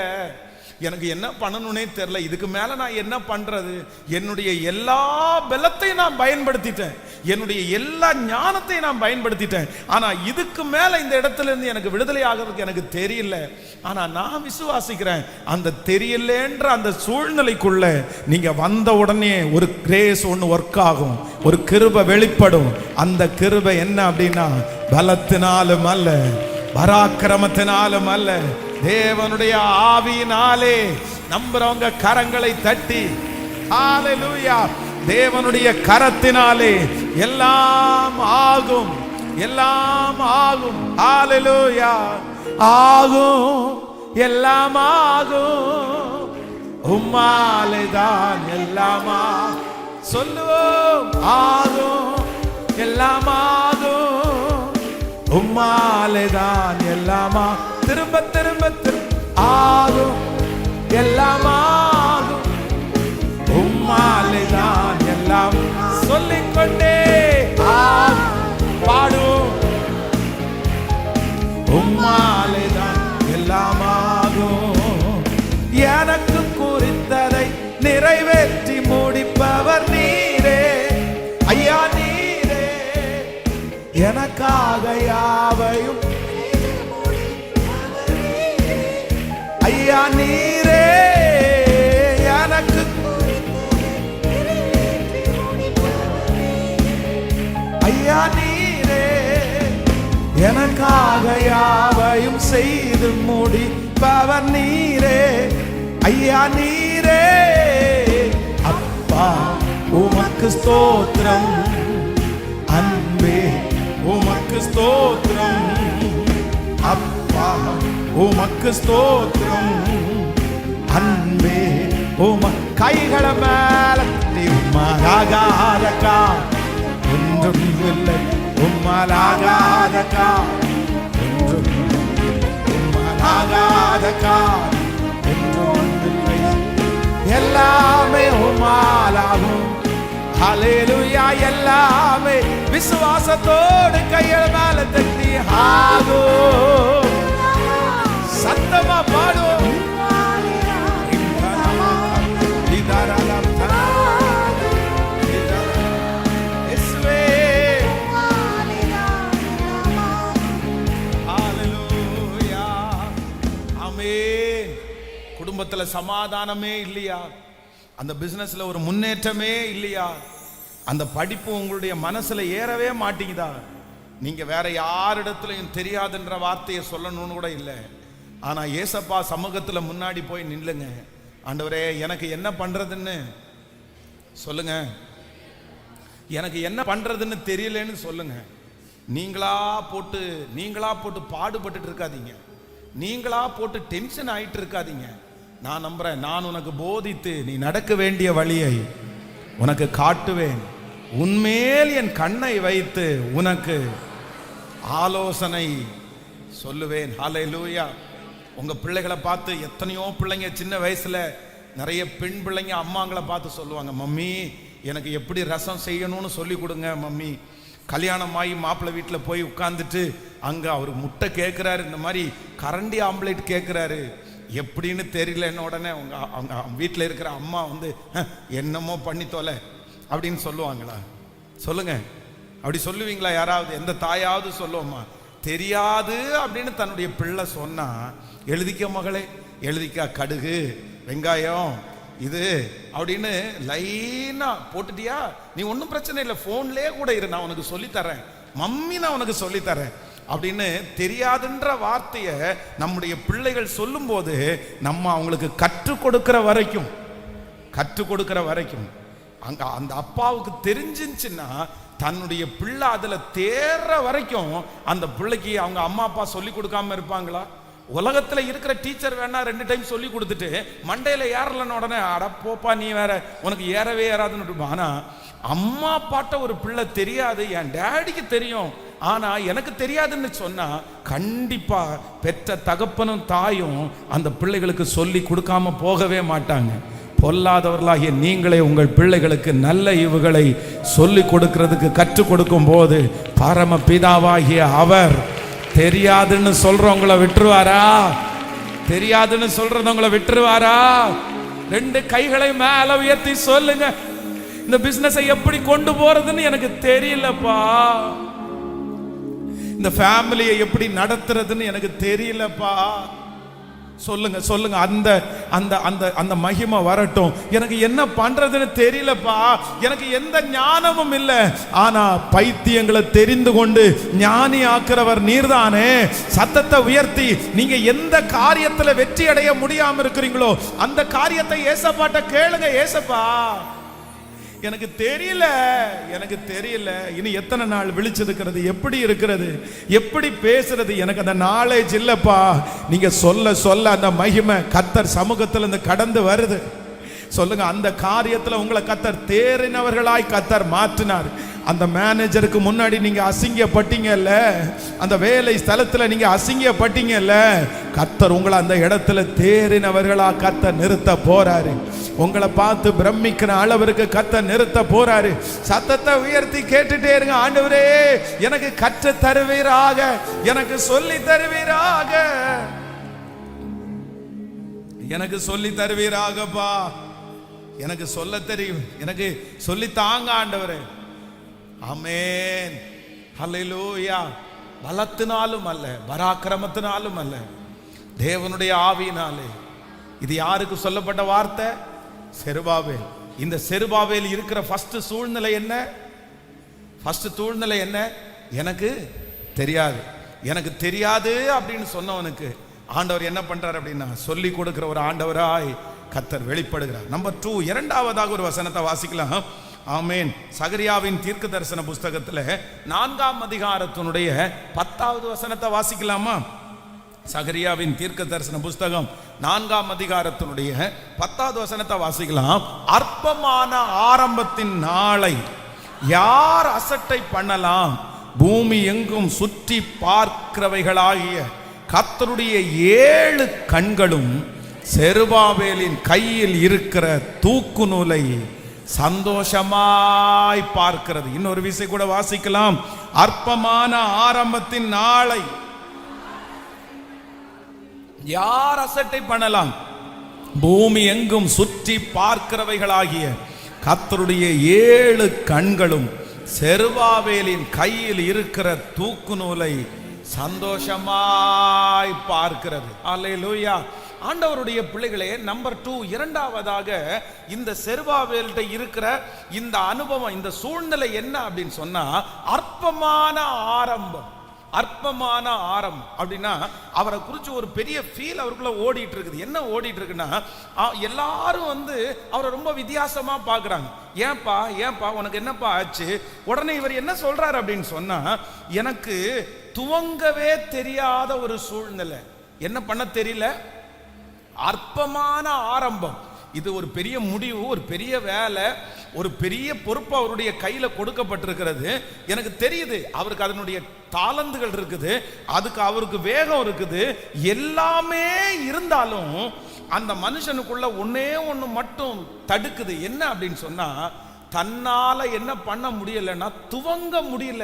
A: எனக்கு என்ன பண்ணணும்னே தெரியல. இதுக்கு மேல நான் என்ன பண்றது? என்னுடைய எல்லா பலத்தையும் நான் பயன்படுத்திட்டேன், என்னுடைய எல்லா ஞானத்தையும் நான் பயன்படுத்திட்டேன். ஆனா இதுக்கு மேல இந்த இடத்துல இருந்து எனக்கு விடுதலை ஆகிறதுக்கு எனக்கு தெரியல. ஆனா நான் விசுவாசிக்கிறேன், அந்த தெரியலன்ற அந்த சூழ்நிலைக்குள்ள நீங்க வந்த உடனே ஒரு கிரேஸ் ஒன்று ஒர்க் ஆகும், ஒரு கிருபை வெளிப்படும். அந்த கிருபை என்ன அப்படின்னா, பலத்தினாலும் அல்ல, பராக்கிரமத்தினாலும் அல்ல, தேவனுடைய ஆவியினாலே. நம்புறவங்க கரங்களை தட்டி ஹல்லேலூயா. தேவனுடைய கரத்தினாலே எல்லாம் ஆகும், எல்லாம் ஆகும். ஹல்லேலூயா. ஆகும், எல்லாம் ஆகும், உம்மாலே தான் எல்லாமா. சொல்லுவோம், ஆகும், எல்லாம் ஆகும், உம்மாலே தான் எல்லாமா. திரும்ப திரும்ப ஆகும், எல்லாம் ஆகும், உம்மாலே தான் எல்லாம். சொல்லிக்கொண்டே பாடும், உம்மாலே தான் எல்லாம் ஆகும். எனக்கு குறித்ததை நிறைவேற்றி முடிப்பவர் நீரே ஐயா, நீரே. எனக்காக யாவையும் ஐயா நீரே. எனக்கு ஐயா நீரே. எனக்காக யாவையும் செய்து முடிப்பவர் நீரே ஐயா, நீரே. அப்பா உமக்கு ஸ்தோத்திரம், அன்பே உமக்கு ஸ்தோத்திரம். அப்பா உமக்கு ஸ்தோத்திரம், அன்பே உம. கைகள மேல உம்மாலாகாதக்கா ஒன்றும் இல்லை, உம்மால ஹல்லேலூயா. எல்லாமே விசுவாசத்தோடு கைகள் மேல தட்டி ஆகும். சத்தமா பாடும். குடும்பத்துல சமாதானமே இல்லையா? அந்த பிசினஸ்ல ஒரு முன்னேற்றமே இல்லையா? அந்த படிப்பு உங்களுடைய மனசுல ஏறவே மாட்டேங்குதா? நீங்க வேற யாரிடத்துலயும் தெரியாதுன்ற வார்த்தையை சொல்லணும்னு கூட இல்லை. ஆனா ஏசப்பா சமூகத்துல முன்னாடி போய் நில்லுங்க. ஆண்டவரே, எனக்கு என்ன பண்றதுன்னு சொல்லுங்க. எனக்கு என்ன பண்றதுன்னு தெரியலன்னு சொல்லுங்க. நீங்களா போட்டு பாடுபட்டு இருக்காதீங்க. நீங்களா போட்டு டென்ஷன் ஆயிட்டு இருக்காதீங்க. நான் நம்புறேன், நான் உனக்கு போதித்து நீ நடக்க வேண்டிய வழியை உனக்கு காட்டுவேன். உன்மேல் என் கண்ணை வைத்து உனக்கு ஆலோசனை சொல்லுவேன். ஹல்லேலூயா. உங்க பிள்ளைகளை பார்த்து எத்தனையோ பிள்ளைங்க சின்ன வயசுல நிறைய பெண் பிள்ளைங்க அம்மாங்களை பார்த்து சொல்லுவாங்க, மம்மி எனக்கு எப்படி ரசம் செய்யணும்னு சொல்லி கொடுங்க மம்மி. கல்யாணம் ஆகி மாப்பிள்ளை வீட்டில் போய் உட்கார்ந்துட்டு அங்கே அவர் முட்டை கேட்குறாரு, இந்த மாதிரி கரண்டி ஆம்லேட் கேட்குறாரு, எப்படின்னு தெரியலன்னு உடனே அவங்க வீட்டில் இருக்கிற அம்மா வந்து என்னமோ பண்ணி தொலை அப்படின்னு சொல்லுவாங்களா? சொல்லுங்க, அப்படி சொல்லுவீங்களா? யாராவது எந்த தாயாவது சொல்லுவோமா? தெரியாது அப்படின்னு தன்னுடைய பிள்ளை சொன்னா, எழுதிக்க மகளே, எழுதிக்கா, கடுகு வெங்காயம் இது அப்படின்னு லைனா போட்டுட்டியா, நீ ஒன்றும் பிரச்சனை இல்லை, போன்லேயே கூட இரு, நான் உனக்கு சொல்லித்தரேன் மம்மி, நான் உனக்கு சொல்லித்தரேன் அப்படின்னு தெரியாதுன்ற வார்த்தையை நம்முடைய பிள்ளைகள் சொல்லும் போது நம்ம அவங்களுக்கு கற்றுக் கொடுக்கிற வரைக்கும் அங்க அந்த அப்பாவுக்கு தெரிஞ்சிருச்சுன்னா தன்னுடைய பிள்ளை அதுல தேர்ற வரைக்கும் அந்த பிள்ளைக்கு அவங்க அம்மா அப்பா சொல்லி கொடுக்காம இருப்பாங்களா? உலகத்துல இருக்கிற டீச்சர் வேணா 2 டைம் சொல்லி கொடுத்துட்டு மண்டையில ஏறலன்னு உடனே அட போப்பா நீ வேற, உனக்கு ஏறவே ஏறாதுன்னு. ஆனா அம்மா அப்பாட்ட ஒரு பிள்ளை தெரியாது, என் டேடிக்கு தெரியும், ஆனா எனக்கு தெரியாதுன்னு சொன்னா கண்டிப்பா பெற்ற தகப்பனும் தாயும் அந்த பிள்ளைகளுக்கு சொல்லி கொடுக்காம போகவே மாட்டாங்க. பொல்லாதவர்களாகிய நீங்களே உங்கள் பிள்ளைகளுக்கு நல்ல இவுகளை சொல்லி கொடுக்கிறதுக்கு கற்றுக் கொடுக்கும் போது பரம பிதாவாகிய அவர் தெரியாதுன்னு சொல்றவங்களை விட்டுருவாரா? தெரியாதுன்னு சொல்றவங்களை விட்டுருவாரா? 2 கைகளை மேல உயர்த்தி சொல்லுங்க, இந்த பிசினஸை எப்படி கொண்டு போறதுன்னு எனக்கு தெரியலப்பா, இந்த ஃபேமிலியை எப்படி நடத்துறதுன்னு எனக்கு தெரியலப்பா. சொல்லுங்க சொல்லுங்க, அந்த அந்த அந்த அந்த மகிமை வரட்டும். எனக்கு என்ன பண்றதுன்னு தெரியலப்பா, எனக்கு எந்த ஞானமும் இல்லை, ஆனா பைத்தியங்களை தெரிந்து கொண்டு ஞானி ஆக்குறவர் நீர்தானே. சத்தத்தை உயர்த்தி நீங்க எந்த காரியத்துல வெற்றி அடைய முடியாம இருக்கிறீங்களோ அந்த காரியத்தை ஏசப்பாட்ட கேளுங்க. ஏசப்பா எனக்கு தெரியல இனி எத்தனை நாள் விழிச்சிருக்கிறது, எப்படி இருக்கிறது, எப்படி பேசுறது, எனக்கு அந்த நாலேஜ் இல்லப்பா. நீங்க சொல்ல சொல்ல அந்த மகிமை கர்த்தர் சமூகத்தில் இருந்து கடந்து வருது. சொல்லுங்க, அந்த காரியத்துல உங்களை கர்த்தர் தேறினவர்களாய் கர்த்தர் மாற்றினார். அந்த மேனேஜருக்கு முன்னாடி நீங்க அசிங்கப்பட்டீங்கல்ல, அந்த வேலை ஸ்தலத்துல நீங்க அசிங்கப்பட்டீங்கல்ல, கர்த்தர் உங்களை அந்த இடத்துல தேறினவர்களா கர்த்தர் நிறுத்த போறாரு. உங்களை பார்த்து பிரமிக்கிற அளவிற்கு கர்த்தர் நிறுத்த போறாரு. சத்தத்தை உயர்த்தி கேட்டுட்டே இருங்க, ஆண்டவரே எனக்கு கற்று தருவீராக, எனக்கு சொல்லி தருவீராக, எனக்கு சொல்லி தருவீராகப்பா. எனக்கு சொல்ல தெரியும், எனக்கு சொல்லி தாங்க ஆண்டவரே. ஆமென், ஹல்லேலூயா. பலத்தினாலும் அல்ல, பராக்கிரமத்தினாலும் அல்ல, தேவனுடைய ஆவியினாலே. இது யாருக்கு சொல்லப்பட்ட வார்த்தை? செருபாபேல். இந்த செருபாபேல் இருக்கிற ஃபர்ஸ்ட் சூழ்நிலை என்ன? எனக்கு தெரியாது அப்படின்னு சொன்னவனுக்கு ஆண்டவர் என்ன பண்றார் அப்படின்னா சொல்லி கொடுக்கிற ஒரு ஆண்டவராய் கர்த்தர் வெளிப்படுகிறார். நம்பர் 2, இரண்டாவதாக ஒரு வசனத்தை வாசிக்கலாம். ஆமென். சகரியாவின் தீர்க்க தரிசன புஸ்தகத்துல 4ஆம் அதிகாரத்தினுடைய 10வது வசனத்தை வாசிக்கலாமா? சகரியாவின் தீர்க்க தரிசன புஸ்தகம் 4ஆம் அதிகாரத்தினுடைய 10வது வசனத்தை வாசிக்கலாம். அற்பமான ஆரம்பத்தின் நாளை யார் அசட்டை பண்ணலாம்? பூமி எங்கும் சுற்றி பார்க்கிறவைகளாகிய கர்த்தருடைய 7 கண்களும் செருபாபேலின் கையில் இருக்கிற தூக்கு நூலை சந்தோஷமாய் பார்க்கிறது. இன்னொரு விசை கூட வாசிக்கலாம். அற்பமான ஆரம்பத்தின் நாளை யார் அசட்டை பண்ணலாம்? பூமி எங்கும் சுற்றி பார்க்கிறவைகளாகிய கர்த்தருடைய 7 கண்களும் செருபாபேலின் கையில் இருக்கிற தூக்கு நூலை சந்தோஷமாய் பார்க்கிறது. அல்லேலூயா. ஆண்டவருடைய பிள்ளைகளே, நம்பர் 2, இரண்டாவதாக இந்த செருபாபேல்கிட்ட இருக்கிற இந்த அனுபவம், இந்த சூழ்நிலை என்ன அப்படின்னு சொன்னா, அற்பமான ஆரம்பம். அற்பமான ஆரம்பம் அப்படின்னா அவரை குறித்து ஒரு பெரிய ஃபீல் அவருக்குள்ள ஓடிட்டு இருக்குது. என்ன ஓடிட்டு இருக்குன்னா, எல்லாரும் அவரை ரொம்ப வித்தியாசமா பார்க்குறாங்க. ஏன்பா ஏன்பா உனக்கு என்னப்பா ஆச்சு? உடனே இவர் என்ன சொல்றாரு அப்படின்னு சொன்னா, எனக்கு துவங்கவே தெரியாத ஒரு சூழ்நிலை, என்ன பண்ண தெரியல, அற்பமான ஆரம்பம். இது ஒரு பெரிய முடிவு, ஒரு பெரிய வேலை, ஒரு பெரிய பொறுப்பு அவருடைய கையில கொடுக்கப்பட்டிருக்கிறது. எனக்கு தெரியுது அவருக்கு அதனுடைய தாளந்துகள் இருக்குது, அதுக்கு அவருக்கு வேகம் இருக்குது, எல்லாமே இருந்தாலும் அந்த மனுஷனுக்குள்ள ஒன்னே ஒன்று மட்டும் தடுக்குது. என்ன அப்படின்னு சொன்னா, தன்னால என்ன பண்ண முடியலன்னா, துவங்க முடியல,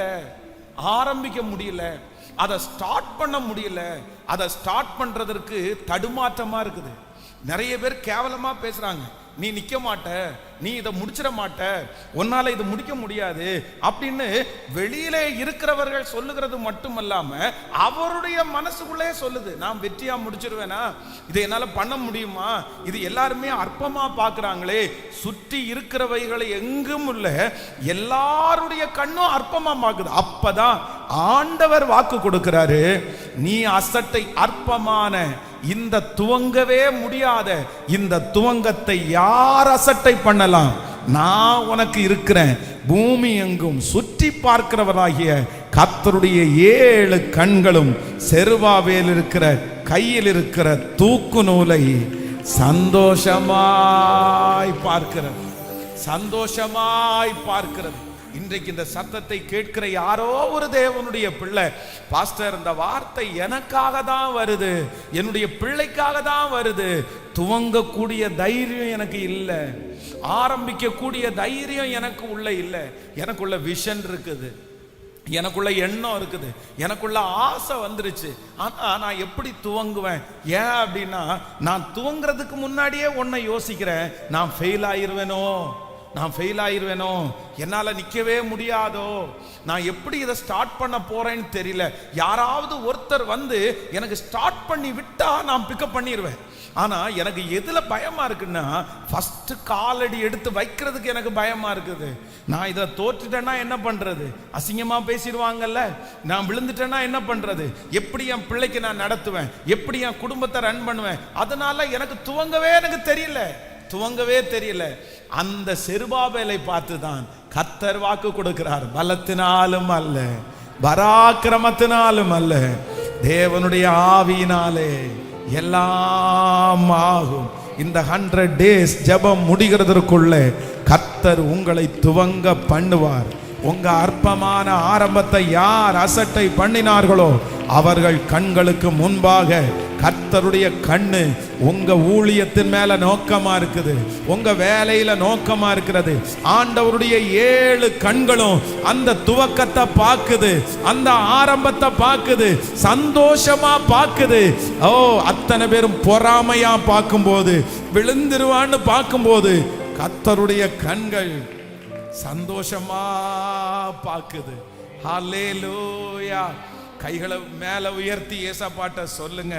A: ஆரம்பிக்க முடியல, அதை ஸ்டார்ட் பண்ண முடியல. அதை ஸ்டார்ட் பண்றதற்கு தடுமாற்றமா இருக்குது. நிறைய பேர் கேவலமா பேசுறாங்க. நீ நிக்க மாட்ட, நீ இதை முடிச்சிட மாட்ட, உன்னால இது முடிக்க முடியாது அப்படின்னு வெளியிலே இருக்கிறவர்கள் சொல்லுகிறது மட்டுமல்லாம அவருடைய மனசுக்குள்ளே சொல்லுது, நான் வெற்றியா முடிச்சிருவேனா, இதை என்னால பண்ண முடியுமா, இது எல்லாருமே அற்பமா பார்க்கறாங்களே, சுற்றி இருக்கிறவைகளை எங்கும் உள்ள எல்லாருடைய கண்ணும் அற்பமா பார்க்குது. அப்பதான் ஆண்டவர் வாக்கு கொடுக்கிறாரு, நீ அசட்டை அற்பமான இந்த துவங்கவே முடியாத இந்த துவங்கத்தை யார் அசட்டை பண்ணலாம்? நான் உனக்கு இருக்கிறேன். பூமி எங்கும் சுற்றி பார்க்கிறவராகிய கர்த்தருடைய 7 கண்களும் செருபாபேல் இருக்கிற கையில் இருக்கிற தூக்கு நூலை சந்தோஷமாய் பார்க்கிறது, சந்தோஷமாய் பார்க்கிறது. இன்றைக்கு இந்த சத்தத்தை கேட்கிற யாரோ ஒரு தேவனுடைய பிள்ளை, பாஸ்டர் இந்த வார்த்தை எனக்காக தான் வருது, என்னுடைய பிள்ளைக்காக தான் வருது, துவங்கக்கூடிய தைரியம் எனக்கு இல்லை, ஆரம்பிக்கக்கூடிய தைரியம் எனக்கு உள்ள இல்லை. எனக்குள்ள விஷன் இருக்குது, எனக்குள்ள எண்ணம் இருக்குது, எனக்குள்ள ஆசை வந்துருச்சு, ஆனா நான் எப்படி துவங்குவேன்? ஏன் அப்படின்னா, நான் துவங்குறதுக்கு முன்னாடியே ஒன்றை யோசிக்கிறேன், நான் ஃபெயில் ஆயிருவேனோ, நான் ஃபெயில் ஆயிருவேனோ, என்னால் நிற்கவே முடியாதோ, நான் எப்படி இதை ஸ்டார்ட் பண்ண போறேன்னு தெரியல. யாராவது ஒருத்தர் எனக்கு ஸ்டார்ட் பண்ணி விட்டா நான் பிக்கப் பண்ணிடுவேன். ஆனால் எனக்கு எதில் பயமா இருக்குன்னா, ஃபர்ஸ்ட் காலடி எடுத்து வைக்கிறதுக்கு எனக்கு பயமா இருக்குது. நான் இதை தோற்றுட்டேன்னா என்ன பண்றது? அசிங்கமாக பேசிடுவாங்கல்ல. நான் விழுந்துட்டேன்னா என்ன பண்றது? எப்படி என் பிள்ளைக்கு நான் நடத்துவேன்? எப்படி என் குடும்பத்தை ரன் பண்ணுவேன்? அதனால எனக்கு துவங்கவே தெரியல. அந்த செருபாபேலை பார்த்து தான் கர்த்தர் வாக்கு கொடுக்கிறார், பலத்தினாலும் அல்ல, பராக்கிரமத்தினாலும் அல்ல, தேவனுடைய ஆவியினாலே எல்லாம் ஆகும். இந்த 100 days ஜெபம் முடிகிறதற்குள்ள கர்த்தர் உங்களை துவங்க பண்ணுவார். உங்க அற்பமான ஆரம்பத்தை யார் அசட்டை பண்ணினார்களோ அவர்கள் கண்களுக்கு முன்பாக கர்த்தருடைய கண்ணு உங்க ஊழியத்தின் மேல நோக்கமா இருக்குது, உங்க வேலையில நோக்கமா இருக்கிறது. ஆண்டவருடைய 7 கண்களும் அந்த துவக்கத்தை பார்க்குது, அந்த ஆரம்பத்தை பார்க்குது, சந்தோஷமா பார்க்குது. ஓ, அத்தனை பேரும் பொறாமையா பார்க்கும்போது, விழுந்துருவான்னு பார்க்கும்போது கர்த்தருடைய கண்கள் சந்தோஷமா பார்க்குது. ஹல்லேலூயா. கைகளை மேல உயர்த்தி ஏசப்பாட்ட சொல்லுங்க,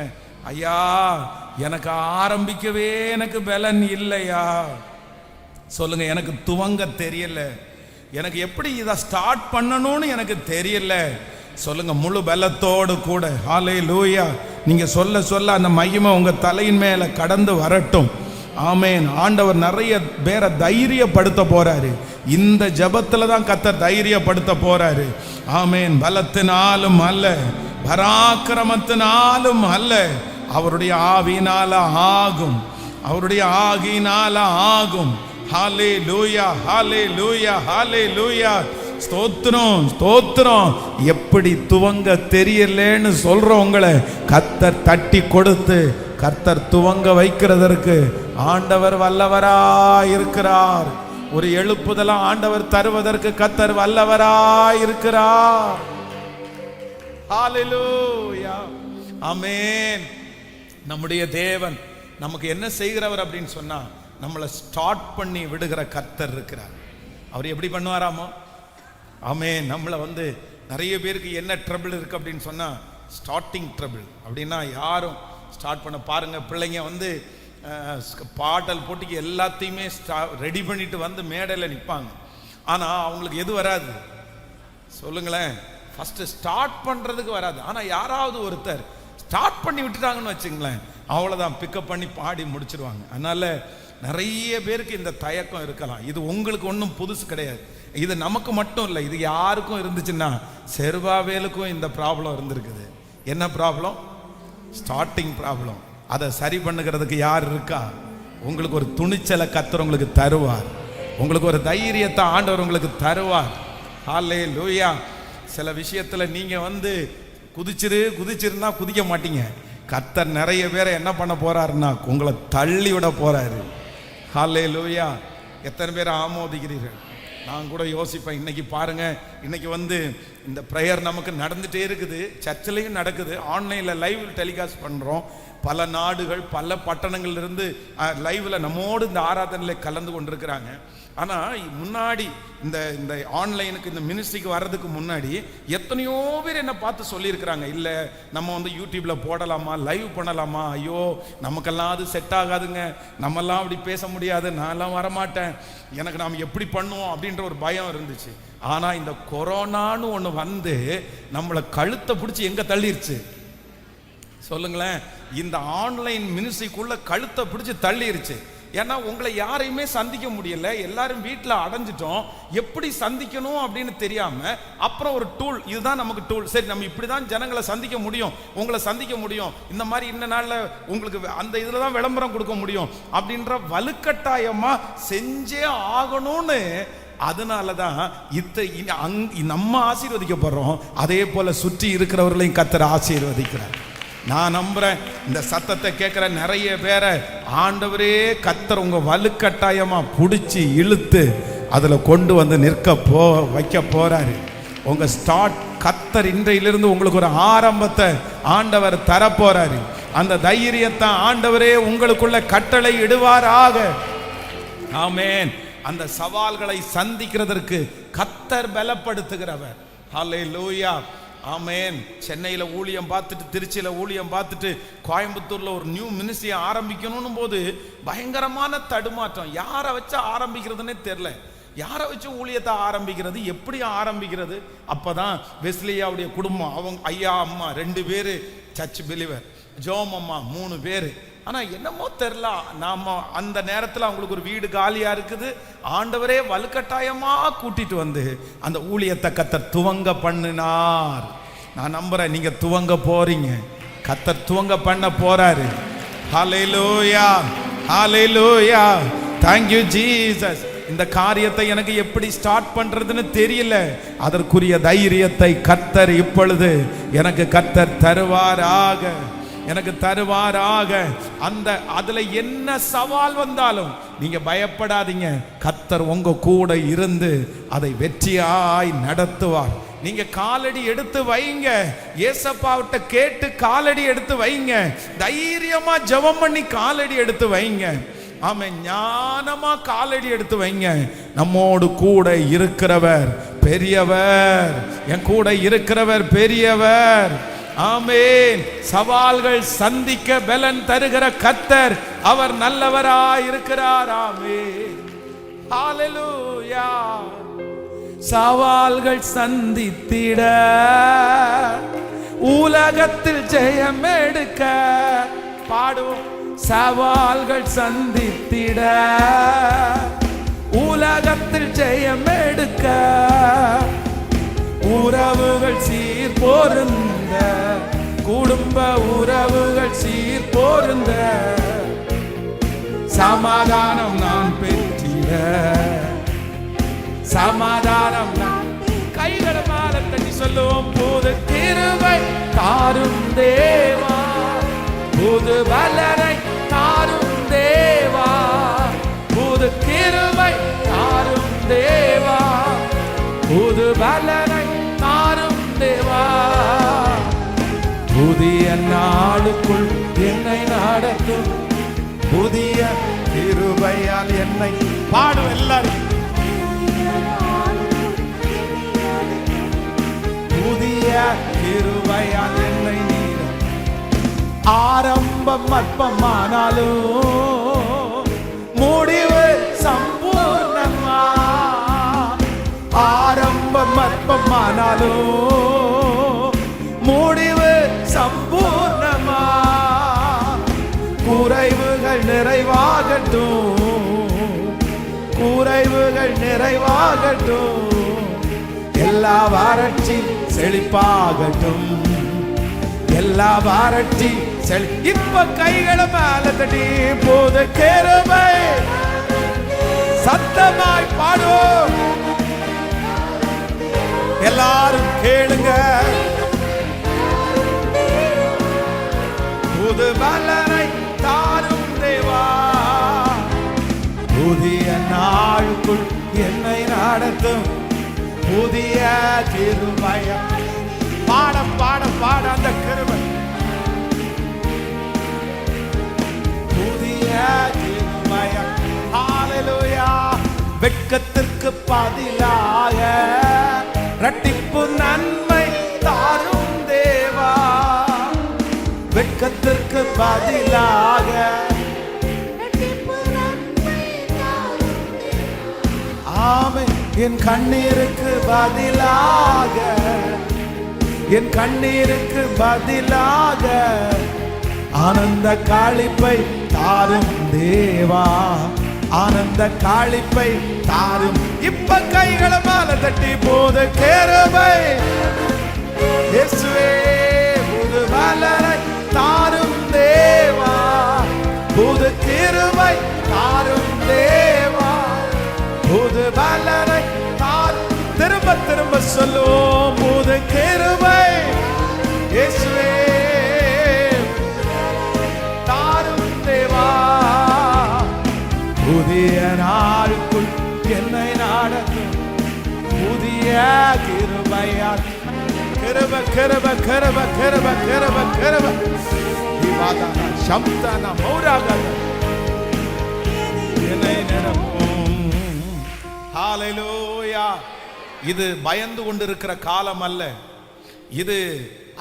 A: ஐயா எனக்கு ஆரம்பிக்கவே எனக்கு பலன் இல்லையா. சொல்லுங்க, எனக்கு துவங்க தெரியல, எனக்கு எப்படி இதை ஸ்டார்ட் பண்ணணும்னு எனக்கு தெரியல. சொல்லுங்க முழு பலத்தோடு கூட. ஹல்லேலூயா. நீங்க சொல்ல சொல்ல அந்த மகிமை உங்க தலையின் மேல கடந்து வரட்டும். ஆமேன். ஆண்டவர் நிறைய பேரை தைரியப்படுத்த போறாரு. இந்த ஜபத்துல தான் கர்த்தர் தைரியப்படுத்த போறாரு. ஆமேன். பலத்தினாலும் அல்ல, பராக்கிரமத்தினாலும் அல்ல, அவருடைய ஆவியினால ஆகும், அவருடைய ஆகியினால ஆகும். ஹல்லேலூயா, ஹல்லேலூயா, ஹல்லேலூயா. ஸ்தோத்திரம், ஸ்தோத்திரம். எப்படி துவங்க தெரியலன்னு சொல்றவங்களை கர்த்தர் தட்டி கொடுத்து கர்த்தர் துவங்க வைக்கிறதற்கு ஆண்டவர் வல்லவராய் இருக்கிறார். ஒரு எழுப்புதலாம் ஆண்டவர் தருவதற்கு கர்த்தர் வல்லவராய் இருக்கிறார். ஹalleluya, ஆமென். நம்முடைய தேவன் நமக்கு என்ன செய்கிறவர் அப்படின்னு சொன்னா, நம்மளை ஸ்டார்ட் பண்ணி விடுகிற கர்த்தர் இருக்கிறார். அவர் எப்படி பண்ணுவாராமோ, ஆமென். நம்மளை நிறைய பேருக்கு என்ன ட்ரபிள் இருக்கு அப்படின்னு சொன்னா, ஸ்டார்டிங் ட்ரபிள். அப்படின்னா யாரும் ஸ்டார்ட் பண்ண பாருங்க, பிள்ளைங்க பாடல் போட்டிக்கு எல்லாத்தையுமே ரெடி பண்ணிட்டு மேடையில் நிற்பாங்க. ஆனால் அவங்களுக்கு எது வராது சொல்லுங்களேன்? ஃபர்ஸ்ட் ஸ்டார்ட் பண்ணுறதுக்கு வராது. ஆனால் யாராவது ஒருத்தர் ஸ்டார்ட் பண்ணி விட்டுட்டாங்கன்னு வச்சுங்களேன், அவ்வளோதான், பிக்கப் பண்ணி பாடி முடிச்சிருவாங்க. அதனால நிறைய பேருக்கு இந்த தயக்கம் இருக்கலாம். இது உங்களுக்கு ஒன்றும் புதுசு கிடையாது. இது நமக்கு மட்டும் இல்லை, இது யாருக்கும் இருந்துச்சுன்னா, செருபாவேலுக்கும் இந்த ப்ராப்ளம் இருந்திருக்குது. என்ன ப்ராப்ளம்? Starting problem. அதை சரி பண்ணுகிறதுக்கு யார் இருக்கா? உங்களுக்கு ஒரு துணிச்சலை கர்த்தர் உங்களுக்கு தருவார். உங்களுக்கு ஒரு தைரியத்தை ஆண்டவர் உங்களுக்கு தருவார். ஹல்லேலூயா. சில விஷயத்தில் நீங்கள் குதிச்சிருந்தா குதிக்க மாட்டீங்க. கர்த்தர் நிறைய பேரை என்ன பண்ண போறாருன்னா, உங்களை தள்ளி விட போறாரு. ஹல்லேலூயா. எத்தனை பேரை ஆமோதிக்கிறீர்கள்? நான் கூட யோசிப்பேன். இன்னைக்கு பாருங்க, இன்னைக்கு இந்த ப்ரேயர் நமக்கு நடந்துட்டே இருக்குது, சர்ச்சிலையும் நடக்குது, ஆன்லைனில் லைவ் டெலிகாஸ்ட் பண்ணுறோம். பல நாடுகள் பல பட்டணங்கள்லேருந்து லைவில் நம்மோடு இந்த ஆராதனையில் கலந்து கொண்டிருக்கிறாங்க. ஆனால் முன்னாடி இந்த ஆன்லைனுக்கு இந்த மினிஸ்ட்ரிக்கு வர்றதுக்கு முன்னாடி எத்தனையோ பேர் என்னை பார்த்து சொல்லியிருக்கிறாங்க, இல்லை நம்ம யூடியூப்பில் போடலாமா, லைவ் பண்ணலாமா, ஐயோ நமக்கெல்லாம் அது செட் ஆகாதுங்க, நம்மெல்லாம் அப்படி பேச முடியாது, நான்லாம் வரமாட்டேன், எனக்கு நாம் எப்படி பண்ணுவோம் அப்படின்ற ஒரு பயம் இருந்துச்சு. ஆனால் இந்த கொரோனான்னு ஒன்று நம்மளை கழுத்தை பிடிச்சி எங்கே தள்ளிருச்சு சொல்லுங்களேன்? இந்த ஆன்லைன் மினிஸ்ட்ரிக்குள்ள கழுத்தை பிடிச்சி தள்ளிருச்சு. ஏன்னா உங்களை யாரையுமே சந்திக்க முடியல, எல்லாரும் வீட்டில் அடைஞ்சிட்டோம். எப்படி சந்திக்கணும் அப்படின்னு தெரியாம, அப்புறம் ஒரு டூல், இதுதான் நமக்கு டூல். சரி, நம்ம இப்படிதான் ஜனங்களை சந்திக்க முடியும், உங்களை சந்திக்க முடியும், இந்த மாதிரி இந்த நாள்ல உங்களுக்கு அந்த இதுல தான் விளம்பரம் கொடுக்க முடியும் அப்படின்ற வலுக்கட்டாயமா செஞ்சே ஆகணும்னு. அதனாலதான் நம்ம ஆசீர்வதிக்கப்படுறோம். அதே போல சுற்றி இருக்கிறவர்களையும் கர்த்தர் ஆசீர்வதிக்கிறார். நான் நம்புறேன், இந்த சத்தத்தை கேட்கிற நிறைய பேரை ஆண்டவரே கர்த்தர் உங்க வலுக்கட்டாயமா பிடிச்சி இழுத்து அதுல கொண்டு வைக்க போறாரு. உங்க ஸ்டார்ட் கர்த்தர் இன்றையிலிருந்து உங்களுக்கு ஒரு ஆரம்பத்தை ஆண்டவர் தர போறாரு. அந்த தைரியத்தை ஆண்டவரே உங்களுக்குள்ள கட்டளை இடுவாராக. ஆமென். அந்த சவால்களை சந்திக்கிறதற்கு கர்த்தர் பலப்படுத்துகிறவர். ஹல்லேலூயா, ஆமென். சென்னையில் ஊழியம் பார்த்துட்டு, திருச்சியில் ஊழியம் பார்த்துட்டு, கோயம்புத்தூரில் ஒரு நியூ மினிஸ்ட்ரியை ஆரம்பிக்கணும் போது பயங்கரமான தடுமாற்றம். யாரை வச்சு ஆரம்பிக்கிறதுனே தெரில, யாரை வச்சு ஊழியத்தை ஆரம்பிக்கிறது, எப்படி ஆரம்பிக்கிறது? அப்போதான் வெஸ்லியாவுடைய குடும்பம், அவங்க ஐயா அம்மா 2 பேர் சர்ச் பிலீவர், ஜோம் அம்மா 3 பேர். ஆனால் என்னமோ தெரில, நாம அந்த நேரத்தில் அவங்களுக்கு ஒரு வீடு காலியாக இருக்குது. ஆண்டவரே வலுக்கட்டாயமாக கூட்டிட்டு அந்த ஊழியத்தை கர்த்தர் துவங்க பண்ணினார். நான் நம்புறேன், நீங்க துவங்க போறீங்க, கர்த்தர் துவங்க பண்ண போறாரு. ஹல்லேலூயா, ஹல்லேலூயா. Thank you Jesus. இந்த காரியத்தை எனக்கு எப்படி ஸ்டார்ட் பண்றதுன்னு தெரியல, அதற்குரிய தைரியத்தை கர்த்தர் இப்பொழுது எனக்கு கர்த்தர் தருவாராக, எனக்கு தருவாராக. அதுல என்ன சவால் வந்தாலும் நீங்க பயப்படாதீங்க, கர்த்தர் உங்க கூட இருந்து அதை வெற்றியாய் நடத்துவார். நீங்க காலடி எடுத்து வைங்க, ஏசப்பாவிட்ட கேட்டு காலடி எடுத்து வைங்க, தைரியமா ஜெபம் பண்ணி காலடி எடுத்து வைங்க. ஆமென். ஞானமா காலடி எடுத்து வைங்க. நம்மோடு கூட இருக்கிறவர் பெரியவர், என் கூட இருக்கிறவர் பெரியவர். ஆமென். சவால்கள் சந்திக்க பலன் தருகிற கர்த்தர், அவர் நல்லவராய் இருக்கிறார். ஆமென். ஹல்லேலூயா. சவால்கள் சந்தித்திட, உலகத்தில் ஜெயம் எடுக்க பாடுவோம். சவால்கள் சந்தித்திட, உலகத்தில் ஜெயம் எடுக்க, உறவுகள் சீர் பொருந்த, குடும்ப உறவுகள் சீர் பொருந்த, சமாதானம் நான் பெற்றிட, சமாதானம் நான். கைகளை மேல தட்டி சொல்லுவோம். புது கிருபை தாரும் தேவா, புது பலனை தாரும் தேவா, புது கிருபை தாரும் புது பலனை தாரும் தேவா. புதிய நாளுக்குள் என்னை நடத்தும், புதிய கிருபையால் என்னை பாடும் எல்லாரும். புதிய கிருபையால் என்னை நீர். ஆரம்பம் அற்பமானாலும் முடிவு சம்பூர்ணமா. ஆரம்பம் அற்பமானாலும் முடிவு சம்பூர்ணமா. குறைவுகள் நிறைவாகட்டும், குறைவுகள் நிறைவாகட்டும். எல்லா வறட்சி செழிப்பாகட்டும், எல்லா வறட்சி இப்ப கைகளை மேல தட்டி போது கிருபை சத்தமாய் பாடும். எல்லாரும் கேளுங்க. புது பலனை தாரும் தேவா. புதிய நாளுக்குள் என்னை நடத்தும், புதிய கிருபை. பாட பாட பாட அந்த கிருபை. புதிய கிருபை. ஹல்லேலூயா. வெட்கத்திற்கு பதிலாக இரட்டிப்பு நன்மை தாரும் தேவா. வெட்கத்திற்கு பதிலாக ஆமென். என் கண்ணீருக்கு பதிலாக, என் கண்ணீருக்கு பதிலாக ஆனந்த களிப்பை தாரும் தேவா. ஆனந்த களிப்பை தாரும். இப்ப கைகளை மேல தட்டி போது கிருபை இயேசுவே. புது பலனை தாரும் தேவா. புது கிருபை தாரும் தேவா. புது பலனை தாரும். திரும்ப திரும்ப சொல்லுவோம். புது கிருபை இயேசுவே தாரும் தேவா. புதிய நாளுக்குள் என்னை நடத்தும், புதிய கிருபையால். கிருப கிருப கிருப கிருப கிருப கிருப. இவாதான சப்தான மௌராகத என்னை நிரப்பும். ஹல்லேலூயா. இது பயந்து கொண்டிருக்கிற காலம் அல்ல. இது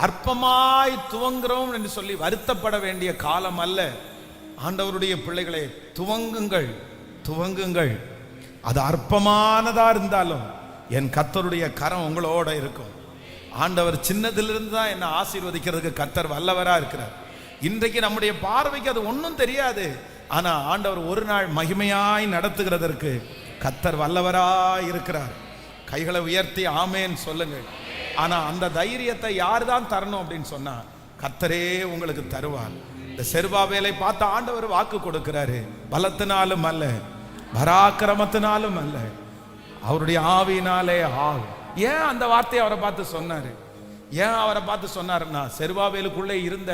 A: அற்பமாய் துவங்குறோம் என்று சொல்லி வருத்தப்பட வேண்டிய காலம் அல்ல. ஆண்டவருடைய பிள்ளைகளே, துவங்குங்கள், துவங்குங்கள். அது அற்பமானதா இருந்தாலும் என் கர்த்தருடைய கரம் உங்களோட இருக்கும். ஆண்டவர் சின்னதிலிருந்து தான் என்னை ஆசீர்வதிக்கிறதுக்கு கர்த்தர் வல்லவரா இருக்கிறார். இன்றைக்கு நம்முடைய பார்வைக்கு அது ஒன்றும் தெரியாது. ஆனா ஆண்டவர் ஒரு நாள் மகிமையாய் நடத்துகிறதற்கு கர்த்தர் வல்லவராய் இருக்கிறார். கைகளை உயர்த்தி ஆமேன் சொல்லுங்கள். ஆனா அந்த தைரியத்தை யார் தான் தரணும் அப்படின்னு சொன்னா கர்த்தரே உங்களுக்கு தருவார். இந்த செருபாபேலை பார்த்து ஆண்டவர் வாக்கு கொடுக்கிறாரு. பலத்தினாலும் அல்ல, பராக்கிரமத்தினாலும் அல்ல, அவருடைய ஆவியினாலே ஆகும். ஏன் அந்த வார்த்தையை அவரை பார்த்து சொன்னாரு? ஏன் அவரை பார்த்து சொன்னாருன்னா, செருபாபேலுக்குள்ளே இருந்த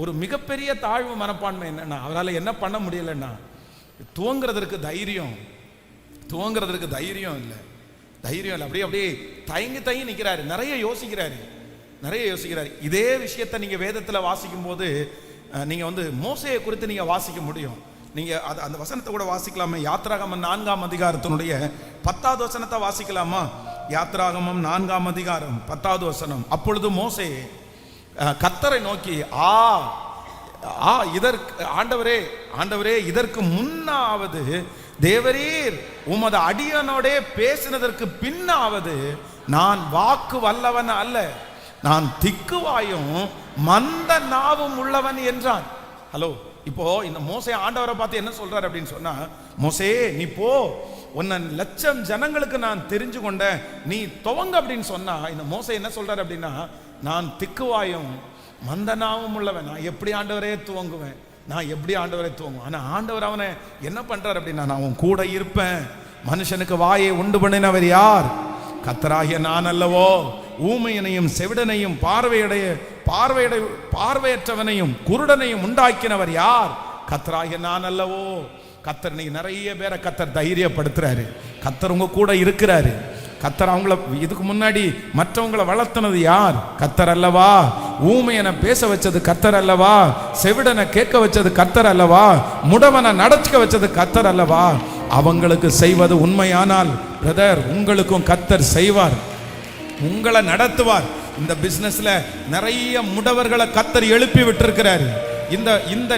A: ஒரு மிகப்பெரிய தாழ்வு மனப்பான்மை என்னன்னா, அவரால் என்ன பண்ண முடியலன்னா, துவங்குறதற்கு தைரியம், துவங்குறதற்கு தைரியம் இல்லை, தைரியம் இல்லை. அப்படியே அப்படியே தயங்கி தயங்கி நிற்கிறாரு. நிறைய யோசிக்கிறாரு, நிறைய யோசிக்கிறாரு. இதே விஷயத்தை நீங்க வேதத்துல வாசிக்கும் போது நீங்க மோசேயை குறித்து நீங்க வாசிக்க முடியும். நீங்க அந்த வசனத்தை கூட வாசிக்கலாமா? யாத்ராகமம் 4ஆம் அதிகாரத்தினுடைய 10வது வசனத்தை வாசிக்கலாமா? யாத்ராகமம் 4ஆம் அதிகாரம் 10வது வசனம். அப்பொழுது மோசே கர்த்தரை நோக்கி, இதற்கு ஆண்டவரே, ஆண்டவரே, இதற்கு முன்னாவது தேவரீர் உமது அடியனோடே பேசினதற்கு பின்னாவது நான் வாக்கு வல்லவன் அல்ல, நான் திக்குவாயும் மந்த நாவும் உள்ளவன் என்றான். ஹலோ, இப்போ இந்த மோசே ஆண்டவரை பார்த்து என்ன சொல்றாரு அப்படின்னு சொன்னா, மோசே நீ போ, உன்னை லட்சம் ஜனங்களுக்கு நான் தெரிஞ்சு கொண்டேன், நீ துவங்க அப்படின்னு சொன்னா, இந்த மோசே என்ன சொல்றாரு அப்படின்னா, நான் திக்குவாயும் மந்த நாவும் உள்ளவன், நான் எப்படி ஆண்டவரே துவங்குவேன், நான் எப்படி ஆண்டவரை துவங்குவேன். ஆனா ஆண்டவர் அவனை என்ன பண்றாரு அப்படின்னா, நான் உன் கூட இருப்பேன். மனுஷனுக்கு வாயை உண்டு பண்ணினவர் யார்? கர்த்தராகிய நான் அல்லவோ? ஊமையனையும் செவிடனையும் பார்வையற்றவனையும் குருடனையும் உண்டாக்கினவர் யார்? கர்த்தராகிய நான் அல்லவோ? கர்த்தர் நீ நிறைய பேரை கர்த்தர் தைரியப்படுத்துறாரு. கர்த்தர் உங்க கூட இருக்கிறாரு. கத்தர் அவங்கள இதுக்கு முன்னாடி மற்றவங்களை வளர்த்துனது யார்? கத்தர் அல்லவா? ஊமையனை பேச வச்சது கத்தர் அல்லவா? செவிடனை கேட்க வச்சது கத்தர் அல்லவா? முடவனை நடக்க வச்சது கத்தர் அல்லவா? அவங்களுக்கு செய்வது உண்மையானால் பிரதர், உங்களுக்கும் கத்தர் செய்வார், உங்களை நடத்துவார். இந்த பிசினஸ்ல நிறைய முடவர்களை கத்தர் எழுப்பி விட்டிருக்கிறாரு. இந்த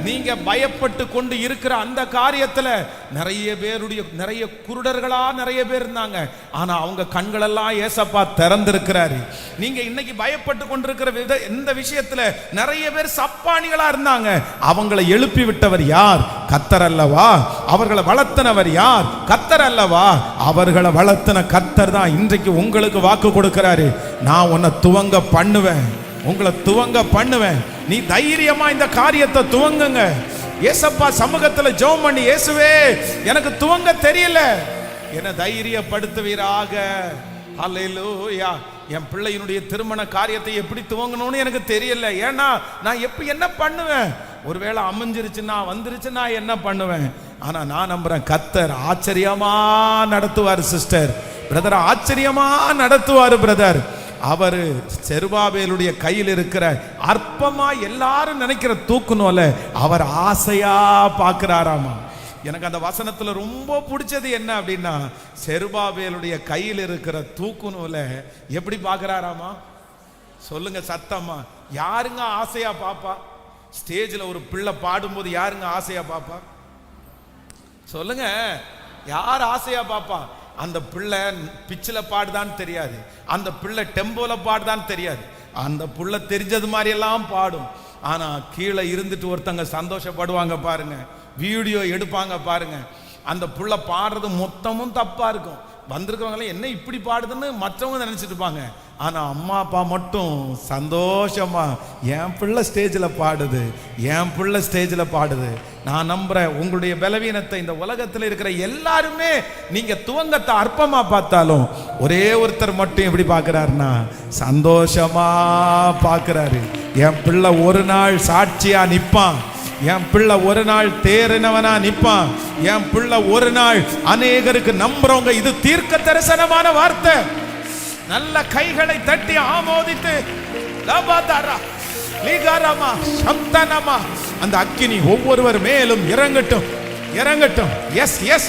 A: நீங்க பயப்பட்டு கொண்டு இருக்கிற அந்த காரியத்துல நிறைய குருடர்களா நிறைய பேர் இருந்தாங்க. ஆனா அவங்க கண்களெல்லாம் ஏசப்பா திறந்திருக்கிறாரு. நீங்க இன்னைக்கு பயப்பட்டு கொண்டிருக்கிற இந்த விஷயத்துல நிறைய பேர் சப்பானிகளா இருந்தாங்க. அவங்களை எழுப்பி விட்டவர் யார்? கத்தர் அல்லவா? அவர்களை வளர்த்தனவர் யார்? கத்தர் அல்லவா? அவர்களை வளர்த்தன கத்தர் தான் இன்றைக்கு உங்களுக்கு வாக்கு கொடுக்கிறாரு. நான் உன்னை துவங்க பண்ணுவேன், உங்களை துவங்க பண்ணுவேன். நீ தைரியமா இந்த காரியத்தை துவங்குங்க. ஏசப்பா சமூகத்துல ஜெபம் பண்ணி, இயேசுவே எனக்கு துவங்க தெரியல, என்ன தைரியப்படுத்துவீராக. ஹல்லேலூயா. என் பிள்ளையினுடைய திருமண காரியத்தை எப்படி துவங்கணும்னு எனக்கு தெரியல. ஏன்னா நான் என்ன பண்ணுவேன்? ஒருவேளை அமைஞ்சிருச்சுன்னா வந்துருச்சுன்னா என்ன பண்ணுவேன்? ஆனா நான் நம்புறேன் கத்தர் ஆச்சரியமா நடத்துவார் சிஸ்டர், பிரதர், ஆச்சரியமா நடத்துவார் பிரதர். அவர் செருபாபேலுடைய கையில் இருக்கிற அற்பமா எல்லாரும் நினைக்கிற தூக்குனோல அவர் ஆசையா பார்க்கிறாராமா. எனக்கு அந்த வசனத்துல ரொம்ப பிடிச்சது என்ன அப்படின்னா, செருபாபேலுடைய கையில் இருக்கிற தூக்குனோல எப்படி பார்க்கிறாராமா? சொல்லுங்க சத்தமா. யாருங்க ஆசையா பாப்பா? ஸ்டேஜில் ஒரு பிள்ளை பாடும்போது யாருங்க ஆசையா பாப்பா? சொல்லுங்க, யார் ஆசையா பாப்பா? அந்த பிள்ளை பிச்சில் பாடுதான்னு தெரியாது, அந்த பிள்ளை டெம்போல பாடுதான்னு தெரியாது, அந்த பிள்ளை தெரிஞ்சது மாதிரி எல்லாம் பாடும். ஆனா கீழே இருந்துட்டு ஒருத்தங்க சந்தோஷப்படுவாங்க பாருங்க, வீடியோ எடுப்பாங்க பாருங்க. அந்த புள்ள பாடுறது மொத்தமும் தப்பா இருக்கும். வந்திருக்கிறவங்களே என்ன இப்படி பாடுதுன்னு மற்றவங்க நினைச்சிட்டு இருப்பாங்க. ஆனா அம்மா அப்பா மட்டும் சந்தோஷமா என் பிள்ளை ஸ்டேஜில் பாடுது, என் பிள்ளை ஸ்டேஜில் பாடுது. நான் நம்புறேன் உங்களுடைய பலவீனத்தை இந்த உலகத்தில் இருக்கிற எல்லாருமே நீங்க துவங்கத்தை அற்பமா பார்த்தாலும் ஒரே ஒருத்தர் மட்டும் எப்படி பார்க்கிறாருன்னா சந்தோஷமா பார்க்கிறாரு. என் பிள்ளை ஒரு நாள் சாட்சியா நிற்பான், என் பிள்ளை ஒரு நாள் தேறினவனா நிற்பான், என் பிள்ளை ஒரு நாள் அநேகருக்கு நம்புறவங்க. இது தீர்க்க தரிசனமான வார்த்தை. நல்ல கைகளை தட்டி ஆமோதித்து அந்த அக்கினி ஒவ்வொருவர் மேலும் இறங்கட்டும், இறங்கட்டும். எஸ் எஸ்,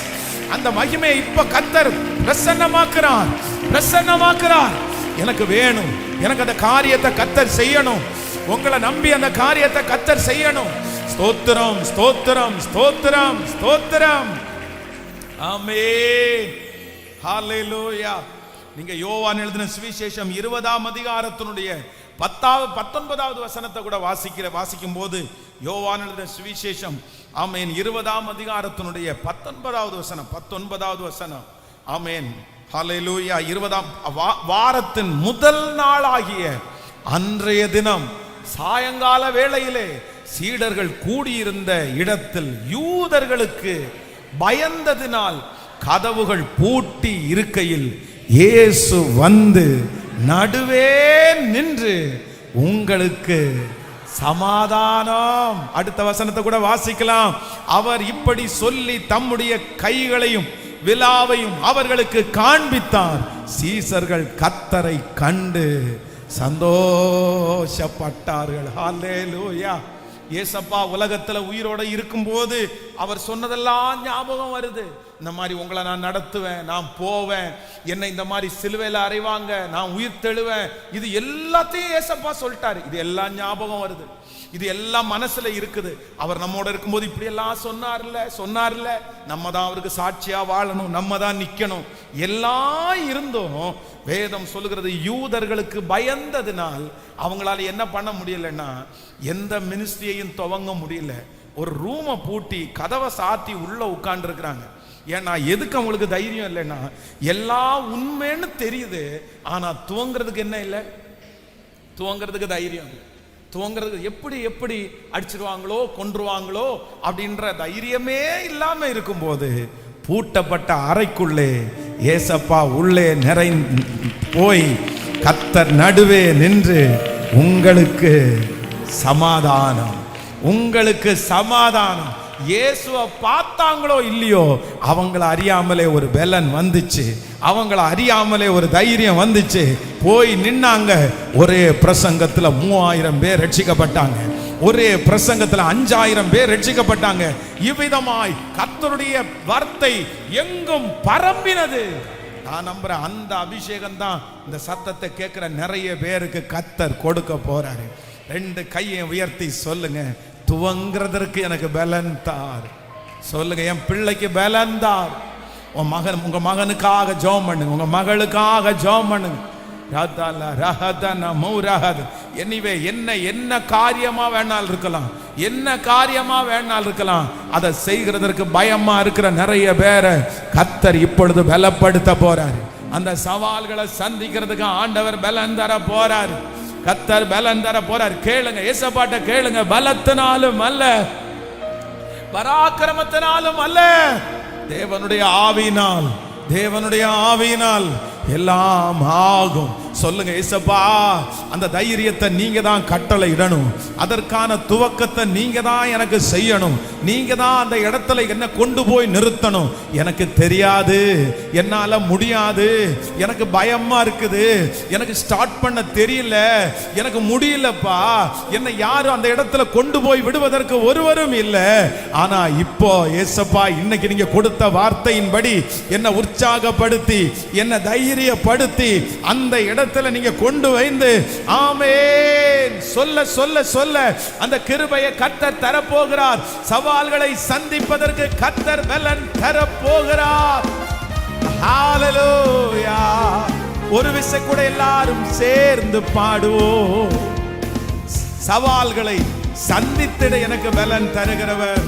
A: அந்த மகிமையை இப்ப கர்த்தர் பிரசன்னமாக்குறார், பிரசன்னமாக்குறார். எனக்கு வேணும், எனக்கு அந்த காரியத்தை கர்த்தர் செய்யணும். உங்களை நம்பி அந்த காரியத்தை கர்த்தர் செய்யணும். ஸ்தோத்திரம், ஸ்தோத்திரம், ஸ்தோத்திரம், ஸ்தோத்திரம். ஆமென், ஹல்லேலூயா. நீங்க யோவான் எழுதின சுவிசேஷம் 20ஆம் அதிகாரத்தினுடைய 19வது வசனத்தை கூட வாசிக்கும் போது, யோவான் எழுதின சுவிசேஷம் ஆமென் 20ஆம் அதிகாரத்தினுடைய 19வது வசனம். ஆமென், ஹல்லேலூயா. 20ஆம் வாரத்தின் முதல் நாளாகிய அன்றைய தினம் சாயங்கால வேளையிலே சீடர்கள் கூடியிருந்த இடத்தில் யூதர்களுக்கு பயந்ததினால் கதவுகள் பூட்டி இருக்கையில் இயேசு வந்து நடுவே நின்று உங்களுக்கு சமாதானம். அடுத்த வசனத்தை கூட வாசிக்கலாம். அவர் இப்படி சொல்லி தம்முடைய கைகளையும் விலாவையும் அவர்களுக்கு காண்பித்தார். சீசர்கள் கர்த்தரை கண்டு சந்தோஷப்பட்டார்கள். ஹல்லேலூயா. ஏசப்பா உலகத்துல உயிரோட இருக்கும்போது அவர் சொன்னதெல்லாம் ஞாபகம் வருது. இந்த மாதிரி உங்களை நான் நடத்துவேன், நான் போவேன், என்னை இந்த மாதிரி சிலுவையில் அறைவாங்க, நான் உயிர் தெழுவேன், இது எல்லாத்தையும் ஏசப்பா சொல்லிட்டாரு. இது எல்லாம் ஞாபகம் வருது, இது எல்லாம் மனசுல இருக்குது. அவர் நம்மோட இருக்கும்போது இப்படி எல்லாம் சொன்னார்ல, நம்ம தான் அவருக்கு சாட்சியா வாழணும், நம்ம தான் நிக்கணும். எல்லாம் இருந்தும் வேதம் சொல்லுகிறது யூதர்களுக்கு பயந்ததினால் அவங்களால என்ன பண்ண முடியலன்னா எந்த மினிஸ்ட்ரியையும் துவங்க முடியல. ஒரு ரூமை பூட்டி கதவை சாத்தி உள்ள உட்கார்ந்து இருக்கிறாங்க. ஏன்னா எதுக்கு அவங்களுக்கு தைரியம் இல்லைன்னா எல்லாம் உண்மைன்னு தெரியுது, ஆனா துவங்கிறதுக்கு என்ன இல்லை, துவங்கிறதுக்கு தைரியம். துவங்கிறதுக்கு எப்படி அடிச்சிருவாங்களோ கொன்றுவாங்களோ அப்படின்ற தைரியமே இல்லாம இருக்கும்போது பூட்டப்பட்ட அறைக்குள்ளே ஏசப்பா உள்ளே போய் கர்த்தர் நடுவே நின்று உங்களுக்கு சமாதானம், உங்களுக்கு சமாதானம். இயேசுவை பார்த்தாங்களோ இல்லையோ, அவங்கள அறியாமலே ஒரு பலன் வந்துச்சு, அவங்கள அறியாமலே ஒரு தைரியம் வந்துச்சு. போய் நின்னாங்க. ஒரே பிரசங்கத்துல 3000 பேர் ரட்சிக்கப்பட்டாங்க. ஒரே பிரசங்கத்துல 5000 பேர் ரட்சிக்கப்பட்டாங்க. இவ்விதமாய் கர்த்தருடைய வார்த்தை எங்கும் பரம்பினது. நான் நம்புறேன் அந்த அபிஷேகம் தான் இந்த சத்தத்தை கேட்கிற நிறைய பேருக்கு கர்த்தர் கொடுக்க போறாரு. 2 கையை உயர்த்தி சொல்லுங்க, துவங்குறதற்கு எனக்கு பலன் தார். சொல்லுங்க, என் பிள்ளைக்கு பலன் தார். உங்க மகனுக்காக ஜெபம் பண்ணுங்க, உங்க மகளுக்காக ஜெபம் பண்ணுங்க. எனிவே என்ன காரியமா வேணாலும் இருக்கலாம், என்ன காரியமா வேணாலும் இருக்கலாம், அதை செய்கிறதற்கு பயமா இருக்கிற நிறைய பேரை கர்த்தர் இப்பொழுது பலப்படுத்த போறாரு. அந்த சவால்களை சந்திக்கிறதுக்கு ஆண்டவர் பலன் தர போறாரு. கர்த்தர் பலன் தர போறார். கேளுங்க, ஏசப்பாட்ட கேளுங்க. பலத்தினாலும் அல்ல, பராக்கிரமத்தினாலும் அல்ல, தேவனுடைய ஆவியினால், தேவனுடைய ஆவியினால் எல்லாம் ஆகும். சொல்லுங்க, ஏசப்பா அந்த தைரியத்தை நீங்க தான் கட்டளை இடணும், அதற்கான துவக்கத்தை நீங்க தான் எனக்கு செய்யணும், நீங்க தான் அந்த இடத்துல என்ன கொண்டு போய் நிறுத்தணும். எனக்கு தெரியாது, என்னால முடியாது, எனக்கு பயமா இருக்குது, எனக்கு ஸ்டார்ட் பண்ண தெரியல, எனக்கு முடியலப்பா, என்னை யாரும் அந்த இடத்துல கொண்டு போய் விடுவதற்கு ஒருவரும் இல்லை. ஆனா இப்போ ஏசப்பா இன்னைக்கு நீங்க கொடுத்த வார்த்தையின்படி என்னை உற்சாகப்படுத்தி, என்னை தைரியப்படுத்தி அந்த இடத்துல நீங்க கொண்டு வந்து, ஆமென் சொல்ல சொல்ல சொல்ல அந்த கிருபையை கர்த்தர் தர போகிறார். சவால்களை சந்திப்பதற்கு கர்த்தர் பலன் தர போகிறார். ஹalleluya. ஒரு விசை கூட எல்லாரும் சேர்ந்து பாடுவோம். சவால்களை சந்தித்திட எனக்கு பலன் தருகிறவர்.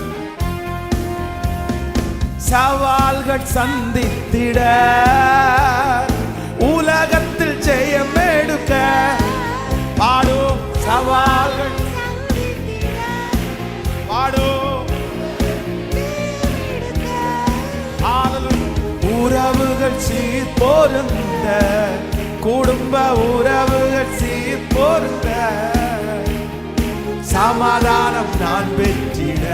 A: சவால்கள் சந்தித்திட, உலகத்தில் ஜெயம் எடுக்க பாடும். சவால்கள் பாடும். உறவுகள் சீர் பொருந்த, குடும்ப உறவுகள் சீர் பொருந்த, சமாதானம் நான் பெற்றிட,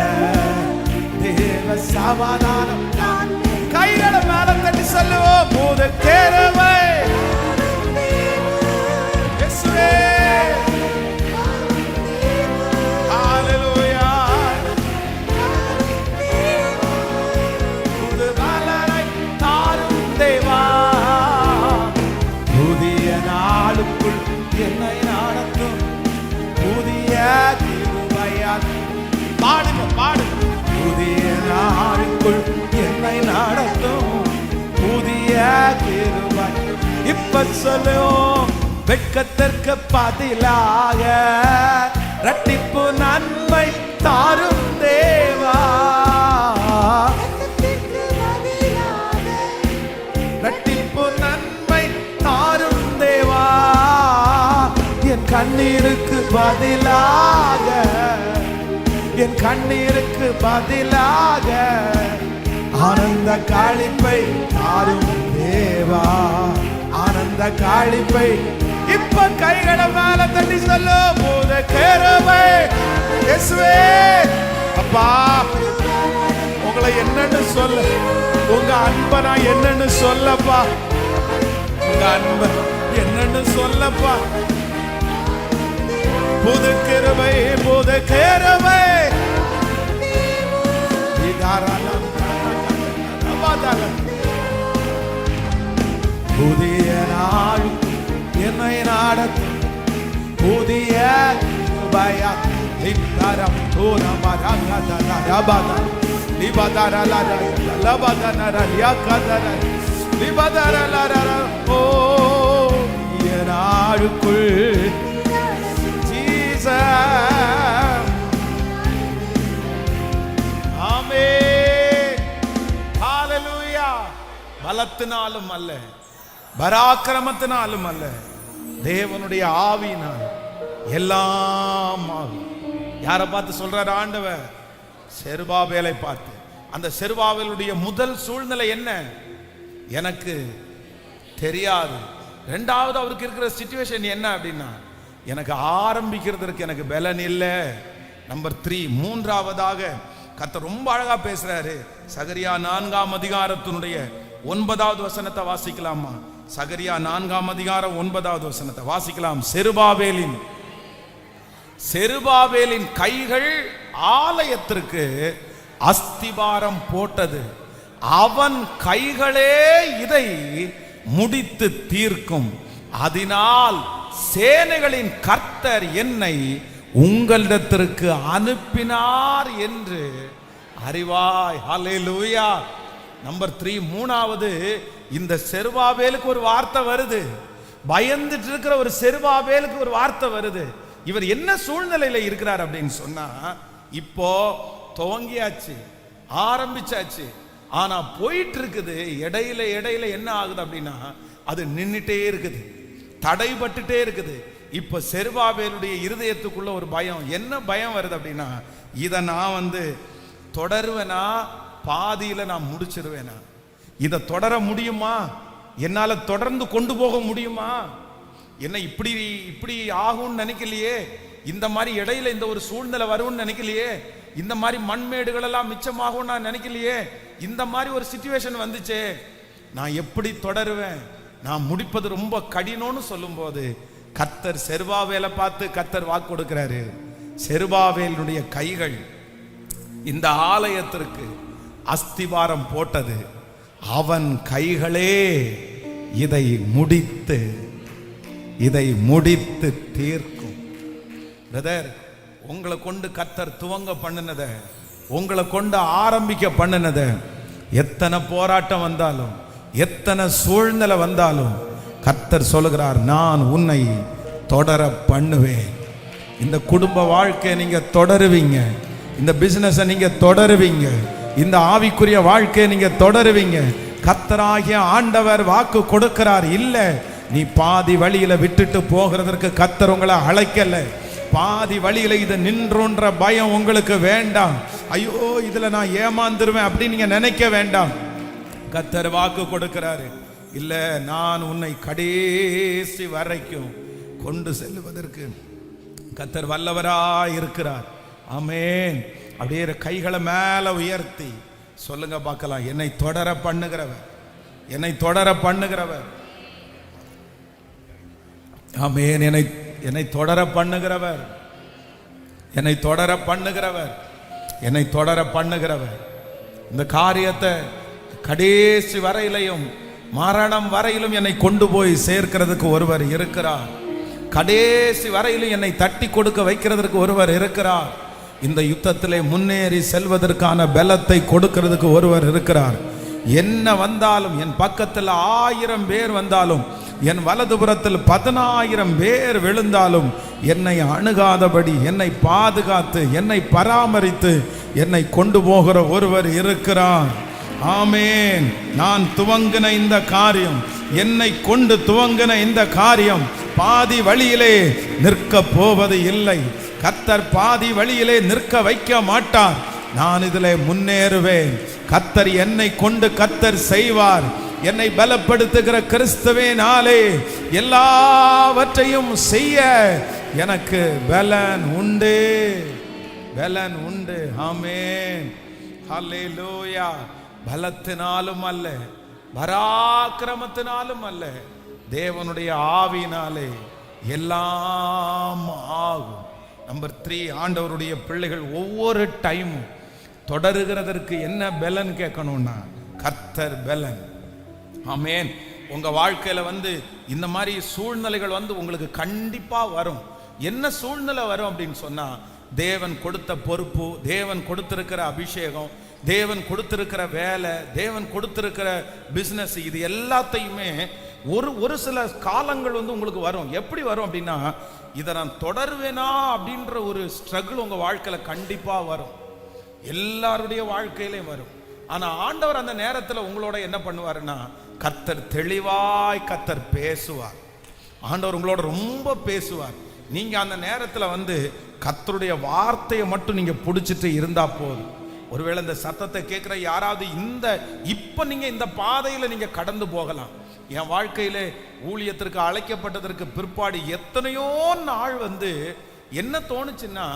A: தேவ சமாதானம் நான். கைகளை மேல தட்டி சொல்லுவோம், மூது கேரவை இயேசுவே. ஹalleluya. புது மலரை தாரும் தேவா, புதிய நாளுக்குள் என்னை நடத்தும், புதிய கிருபையால். பாடுங்க பாடுங்க. புதிய நாளுக்குள் என்னை நடத்தும், புதிய கிருபை. இப்ப சொல்லுவோம், வெட்கத்திற்கு பதிலாக இரட்டிப்பு நன்மை தாரும் தேவா, இரட்டிப்பு நன்மை தாரும் தேவா. என் கண்ணீருக்கு பதிலாக, என் கண்ணீருக்கு பதிலாக ஆனந்த களிப்பை தாரும் தேவா, ஆனந்த களிப்பை. இப்ப கைகளை மேல தட்டி சொல்லு, மூத கிருபை இயேசுவே. அப்பா உங்களை என்னன்னு சொல்ல, உங்க அன்பை நான் என்னன்னு சொல்லப்பா, உங்க அன்பை என்னன்னு சொல்லப்பா. புது கிருபை, புது கிருபை. புதிய நாள் என்னை நடத்தும், புதிய கிருபையா. லிப்தரம் தூரமரகதர ரபத லிபதரலர லபதனர யகதர லிபதரலர. ஓ நாளுக்குள் பலத்தினாலும் அல்ல, பராக்கிரமத்தினாலும் அல்ல, தேவனுடைய ஆவியினால் எல்லாம் ஆகும். யாரை பார்த்து சொல்றார் ஆண்டவர்? செருபாபேலை பார்த்து. அந்த செருபாபேலுடைய முதல் சூழ்நிலை என்ன? எனக்கு தெரியாது. ரெண்டாவது அவருக்கு இருக்கிற சிச்சுவேஷன் என்ன அப்படின்னா, எனக்கு ஆரம்பிக்கிறதுக்கு எனக்கு பலன் இல்லை. நம்பர் 3, மூன்றாவதாக கர்த்தர் ரொம்ப அழகா பேசுறாரு. சகரியா 4ஆம் அதிகாரத்தினுடைய 9வது வசனத்தை வாசிக்கலாமா? சகரியா 4ஆம் அதிகாரம் 9வது வசனத்தை வாசிக்கலாம். செருபாபேலின் கைகள் ஆலயத்திற்கு அஸ்திபாரம் போட்டது, அவன் கைகளே இதை முடித்து தீர்க்கும். அதனால் சேனைகளின் கர்த்தர் என்னை உங்களிடத்திற்கு அனுப்பினார் என்று அறிவாய். ஹல்லேலூயா. நம்பர் 3, மூணாவது, இந்த செருபாபேலுக்கு ஒரு வார்த்தை வருது. பயந்துட்டு இருக்கிற ஒரு செருபாபேலுக்கு ஒரு வார்த்தை வருது. இவர் என்ன சூழ்நிலையில இருக்கிறார் அப்படின்னு சொன்னா, இப்போ துவங்கியாச்சு, ஆரம்பிச்சாச்சு, ஆனா போயிட்டு இருக்குது. இடையில என்ன ஆகுது அப்படின்னா, அது நின்னுட்டே இருக்குது, தடைபட்டுட்டே இருக்குது. இப்ப செருபாபேலுடைய இருதயத்துக்குள்ள ஒரு பயம். என்ன பயம் வருது அப்படின்னா, இதை நான் தொடருவேனா, பாதியில நான் முடிச்சிருவேனா, இதை தொடர முடியுமா, என்னால தொடர்ந்து கொண்டு போக முடியுமா, என்ன இப்படி ஆகும்னு நினைக்கலையே, இந்த மாதிரி இடையில இந்த ஒரு சூழ்நிலை வரும்னு நினைக்கலையே, இந்த மாதிரி மண்மேடுகள் எல்லாம் மிச்சமாகும் நான் நினைக்கலையே, இந்த மாதிரி ஒரு சிச்சுவேஷன் வந்துச்சே, நான் எப்படி தொடருவேன், நான் முடிப்பது ரொம்ப கடினம்னு சொல்லும் போது கர்த்தர் செருபாபேலை பார்த்து கர்த்தர் வாக்கு கொடுக்கிறாரு. செருபாபேலுடைய கைகள் இந்த ஆலயத்திற்கு அஸ்திபாரம் போட்டது, அவன் கைகளே இதை முடித்து தீர்க்கும். பிரதர், உங்களை கொண்டு கர்த்தர் துவங்க பண்ணினத, உங்களை கொண்டு ஆரம்பிக்க பண்ணினத, எத்தனை போராட்டம் வந்தாலும், எத்தனை சூழ்நிலை வந்தாலும் கர்த்தர் சொல்லுகிறார், நான் உன்னை தொடர பண்ணுவேன். இந்த குடும்ப வாழ்க்கையை நீங்க தொடருவீங்க, இந்த பிசினஸை நீங்க தொடருவீங்க, இந்த ஆவிக்குரிய வாழ்க்கையை நீங்க தொடருவீங்க. கர்த்தராகிய ஆண்டவர் வாக்கு கொடுக்கிறார். இல்ல, நீ பாதி வழியில விட்டுட்டு போகிறதற்கு கர்த்தர் உங்களை அழைக்கல. பாதி வழியில இது நின்றோன்ற பயம் உங்களுக்கு வேண்டாம். ஐயோ, இதுல நான் ஏமாந்துருவேன் அப்படின்னு நீங்க நினைக்க வேண்டாம். கர்த்தர் வாக்கு கொடுக்கிறாரு, இல்ல, நான் உன்னை கடைசி வரைக்கும் கொண்டு செல்லுவதற்கு கர்த்தர் வல்லவராய் இருக்கிறார். ஆமென். அப்படியே கைகளை மேல உயர்த்தி சொல்லுங்க பார்க்கலாம், என்னை தொடர பண்ணுகிறவர், என்னை தொடர பண்ணுகிறவர். ஆமென். என்னை தொடர பண்ணுகிறவர், என்னை தொடர பண்ணுகிறவர், என்னை தொடர பண்ணுகிறவர். இந்த காரியத்தை கடைசி வரையிலையும், மரணம் வரையிலும் என்னை கொண்டு போய் சேர்க்கிறதுக்கு ஒருவர் இருக்கிறார். கடைசி வரையிலும் என்னை தட்டி கொடுக்க வைக்கிறதுக்கு ஒருவர் இருக்கிறார். இந்த யுத்தத்திலே முன்னேறி செல்வதற்கான பலத்தை கொடுக்கிறதுக்கு ஒருவர் இருக்கிறார். என்ன வந்தாலும், என் பக்கத்தில் 1000 பேர் வந்தாலும், என் வலதுபுறத்தில் 10,000 பேர் விழுந்தாலும் என்னை அணுகாதபடி என்னை பாதுகாத்து என்னை பராமரித்து என்னை கொண்டு போகிற ஒருவர் இருக்கிறார். ஆமென். நான் துவங்கின இந்த காரியம், என்னை கொண்டு துவங்கின இந்த காரியம் பாதி வழியிலே நிற்க போவது இல்லை. கர்த்தர் பாதி வழியிலே நிற்க வைக்க மாட்டார். நான் இதிலே முன்னேறுவேன். கர்த்தர் என்னை கொண்டு கர்த்தர் செய்வார். என்னை பலப்படுத்துகிற கிறிஸ்துவினாலே எல்லாவற்றையும் செய்ய எனக்கு பலன் உண்டு, பலன் உண்டு. ஆமென். ஹல்லேலூயா. பலத்தினாலும் அல்ல, பராக்கிரமத்தினாலும் அல்ல, தேவனுடைய ஆவியினாலே எல்லாம் ஆகும். நம்பர் 3, ஆண்டவருடைய பிள்ளைகள் ஒவ்வொரு டைமும் தொடருகிறதற்கு என்ன பலன் கேட்கணும்னா, கர்த்தர் பலன். ஆமென். உங்க வாழ்க்கையில இந்த மாதிரி சூழ்நிலைகள் உங்களுக்கு கண்டிப்பா வரும். என்ன சூழ்நிலை வரும் அப்படின்னு சொன்னா, தேவன் கொடுத்த பொறுப்பு, தேவன் கொடுத்திருக்கிற அபிஷேகம், தேவன் கொடுத்திருக்கிற வேலை, தேவன் கொடுத்திருக்கிற பிசினஸ், இது எல்லாத்தையுமே ஒரு சில காலங்கள் உங்களுக்கு வரும். எப்படி வரும் அப்படின்னா, இதை நான் தொடருவேனா அப்படின்ற ஒரு ஸ்ட்ரகிள் உங்க வாழ்க்கையில கண்டிப்பா வரும். எல்லாருடைய வாழ்க்கையிலையும் வரும். ஆனா ஆண்டவர் அந்த நேரத்தில் உங்களோட என்ன பண்ணுவாருன்னா, கர்த்தர் தெளிவாய் கர்த்தர் பேசுவார். ஆண்டவர் உங்களோட ரொம்ப பேசுவார். நீங்க அந்த நேரத்தில் கர்த்தருடைய வார்த்தையை மட்டும் நீங்க பிடிச்சிட்டு இருந்தா போதும். ஒருவேளை இந்த சத்தத்தை கேட்கிற யாராவது இப்ப நீங்க இந்த பாதையில நீங்க கடந்து போகலாம். என் வாழ்க்கையில ஊழியத்திற்கு அழைக்கப்பட்டதற்கு பிற்பாடு எத்தனையோ நாள் என்ன தோணுச்சுன்னா,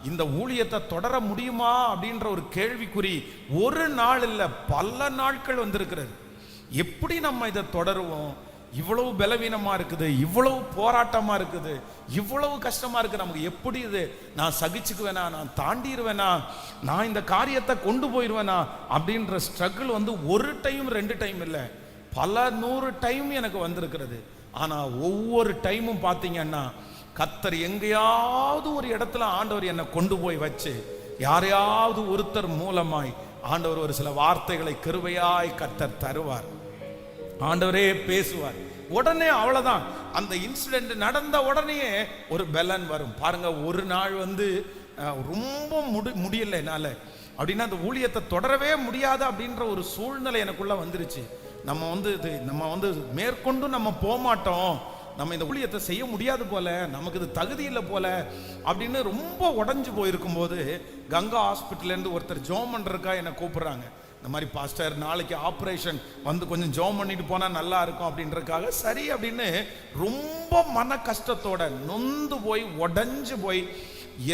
A: இந்த ஊழியத்தை தொடர முடியுமா அப்படின்ற ஒரு கேள்விக்குறி ஒரு நாள் இல்ல பல நாட்கள் வந்திருக்கிறது. எப்படி நம்ம இதை தொடருவோம்? இவ்வளவு பலவீனமா இருக்குது, இவ்வளவு போராட்டமா இருக்குது, இவ்வளவு கஷ்டமா இருக்கு, நமக்கு எப்படி இது நான் சகிச்சுக்குவேனா, நான் தாண்டிடுவேனா, நான் இந்த காரியத்தை கொண்டு போயிடுவேனா அப்படின்ற ஸ்ட்ரகிள் வந்து ஒரு டைம் 2 டைம் இல்லை, பல 100 டைம் எனக்கு வந்திருக்கிறது. ஆனா ஒவ்வொரு டைமும் பார்த்தீங்கன்னா கர்த்தர் எங்கேயாவது ஒரு இடத்துல ஆண்டவர் என்னை கொண்டு போய் வச்சு யாரையாவது ஒருத்தர் மூலமாய் ஆண்டவர் ஒரு சில வார்த்தைகளை கிருபையாய் கர்த்தர் தருவார். ஆண்டவரே பேசுவார். உடனே அவ்வளவுதான், அந்த இன்சிடென்ட் நடந்த உடனே ஒரு பலன் வரும் பாருங்க. ஒரு நாள் வந்து ரொம்ப முடியல என்னால அப்படின்னா அந்த ஊழியத்தை தொடரவே முடியாது அப்படின்ற ஒரு சூழ்நிலை எனக்குள்ள வந்துருச்சு. நம்ம வந்து மேற்கொண்டு நம்ம போக மாட்டோம், நம்ம இந்த ஊழியத்தை செய்ய முடியாது போல, நமக்கு இது தகுதி இல்லை போல அப்படின்னு ரொம்ப உடஞ்சு போயிருக்கும் போது கங்கா ஹாஸ்பிட்டல்லேருந்து ஒருத்தர் ஜோம் பண்றதுக்கா என்னை கூப்பிடுறாங்க. இந்த மாதிரி பாஸ்டர் நாளைக்கு ஆப்ரேஷன் வந்து கொஞ்சம் ஜோம் பண்ணிட்டு போனால் நல்லா இருக்கும் அப்படின்றதுக்காக சரி அப்படின்னு ரொம்ப மன கஷ்டத்தோட நொந்து போய் உடஞ்சு போய்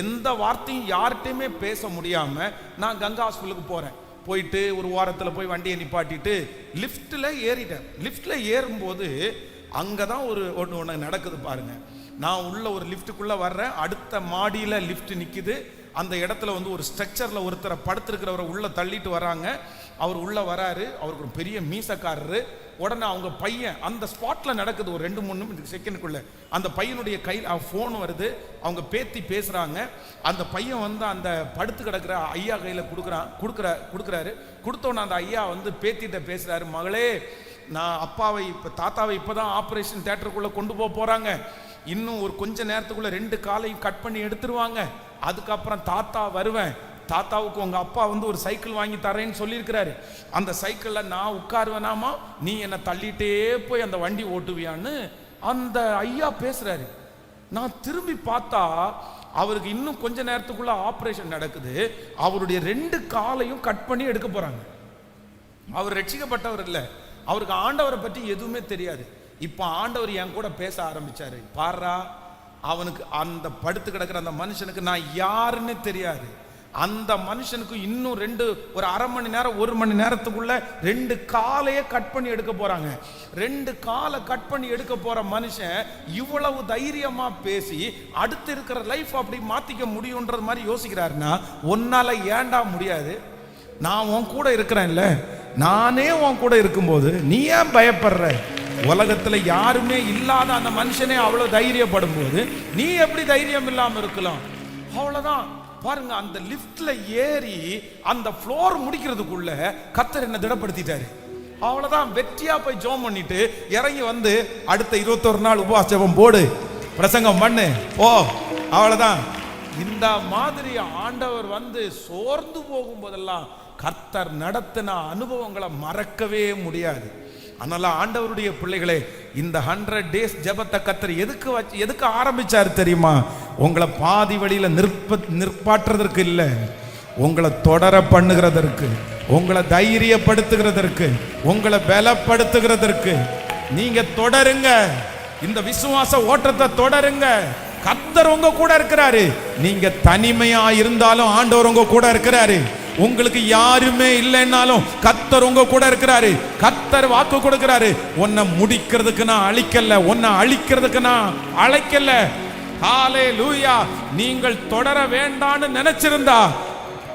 A: எந்த வார்த்தையும் யார்கிட்டையுமே பேச முடியாமல் நான் கங்கா ஹாஸ்பிட்டலுக்கு போகிறேன். போயிட்டு ஒரு வாரத்தில் போய் வண்டியை நிப்பாட்டிட்டு லிஃப்ட்டில் ஏறிட்டேன். லிஃப்ட்டில் ஏறும்போது அங்கே தான் ஒன்று நடக்குது பாருங்க. நான் உள்ள ஒரு லிஃப்ட்டுக்குள்ளே வர்றேன், அடுத்த மாடியில் லிஃப்ட் நிற்குது. அந்த இடத்துல வந்து ஒரு ஸ்ட்ரக்சரில் ஒருத்தரை படுத்திருக்கிறவரை உள்ளே தள்ளிட்டு வராங்க. அவர் உள்ளே வராரு, அவருக்கு ஒரு பெரிய மீசக்காரரு. உடனே அவங்க பையன் அந்த ஸ்பாட்டில் நடக்குது, ஒரு 2-3 செகண்டுக்குள்ள அந்த பையனுடைய கையில் ஃபோன் வருது, அவங்க பேத்தி பேசுகிறாங்க. அந்த பையன் வந்து அந்த படுத்து கிடக்கிற ஐயா கையில் கொடுக்குறாரு. கொடுத்தோன்னே அந்த ஐயா வந்து பேத்திட்ட பேசுகிறாரு, மகளே நான் தாத்தாவை இப்போ தான் ஆப்ரேஷன் தியேட்டருக்குள்ளே கொண்டு போகிறாங்க, இன்னும் ஒரு கொஞ்ச நேரத்துக்குள்ள 2 காலையும் கட் பண்ணி எடுத்துருவாங்க, அதுக்கப்புறம் தாத்தா வருவேன், தாத்தாவுக்கு உங்க அப்பா வந்து ஒரு சைக்கிள் வாங்கி தரேன்னு சொல்லியிருக்கிறாரு, அந்த சைக்கிளில் நான் உட்காருவேனாமா, நீ என்னை தள்ளிட்டே போய் அந்த வண்டி ஓட்டுவியான்னு அந்த ஐயா பேசுறாரு. நான் திரும்பி பார்த்தா அவருக்கு இன்னும் கொஞ்ச நேரத்துக்குள்ள ஆப்ரேஷன் நடக்குது, அவருடைய 2 காலையும் கட் பண்ணி எடுக்க போறாங்க. அவர் ரட்சிக்கப்பட்டவர் இல்லை, அவருக்கு ஆண்டவரை பற்றி எதுவுமே தெரியாது. இப்போ ஆண்டவர் என் கூட பேச ஆரம்பிச்சாரு. பாரா, அவனுக்கு அந்த படுத்து கிடக்கிற அந்த மனுஷனுக்கு நான் யாருன்னு தெரியாது, அந்த மனுஷனுக்கு இன்னும் ஒரு அரை மணி நேரம் 1 மணி நேரத்துக்குள்ள 2 காலையே கட் பண்ணி எடுக்க போறாங்க. 2 காலை கட் பண்ணி எடுக்க போற மனுஷன் இவ்வளவு தைரியமா பேசி அடுத்து இருக்கிற லைஃப் அப்படி மாத்திக்க முடியும்ன்றது மாதிரி யோசிக்கிறாருன்னா, உன்னால ஏண்டா முடியாது? நான் உன் கூட இருக்கிறேன்ல, நானே உன் கூட இருக்கும்போது நீ ஏன் பயப்படுற? உலகத்துல யாருமே இல்லாத அந்த மனுஷனே அவ்வளவு தைரியப்படும் போது நீ எப்படி தைரியம் இல்லாம இருக்கலாம்? அவ்வளவுதான் பாருங்க. அந்த லிப்ட்ல ஏறி அந்த ஃப்ளோர் முடிக்கிறதுக்குள்ள கர்த்தர் என்ன திடப்படுத்திட்டாரு. அவ்வளவுதான், வெற்றியா போய் ஜோம் பண்ணிட்டு இறங்கி வந்து அடுத்த 21 நாள் உபவாச ஜெபம் போடு, பிரசங்கம் பண்ணு, ஓ அவ்வளவுதான். இந்த மாதிரி ஆண்டவர் வந்து சோர்ந்து போகும் போதெல்லாம் கர்த்தர் நடத்தின அனுபவங்களை மறக்கவே முடியாது. அதனால ஆண்டவருடைய பிள்ளைகளே, இந்த 100 days ஜெபத்தை கர்த்தர் எதுக்கு ஆரம்பிச்சாரு தெரியுமா? உங்களை பாதி வழியில நிற்பாற்றுறதற்கு இல்லை, உங்களை தொடர பண்ணுகிறதற்கு, உங்களை தைரியப்படுத்துகிறதற்கு, உங்களை பலப்படுத்துகிறதற்கு. நீங்க தொடருங்க, இந்த விசுவாச ஓட்டத்தை தொடருங்க. கர்த்தர் உங்க கூட இருக்கிறாரு. நீங்க தனிமையா இருந்தாலும் ஆண்டவர் உங்க கூட இருக்கிறாரு. உங்களுக்கு யாருமே இல்லைன்னாலும் கர்த்தர் உங்க கூட இருக்கிறாரு. கர்த்தர் வாக்கு கொடுக்கிறாரு, உன்னை முடிக்கிறதுக்கு நான் அழிக்கல, உன்னை அழிக்கிறதுக்கு நான் அழைக்கல. ஹல்லேலூயா. நீங்கள் தொடர வேண்டான்னு நினைச்சிருந்தா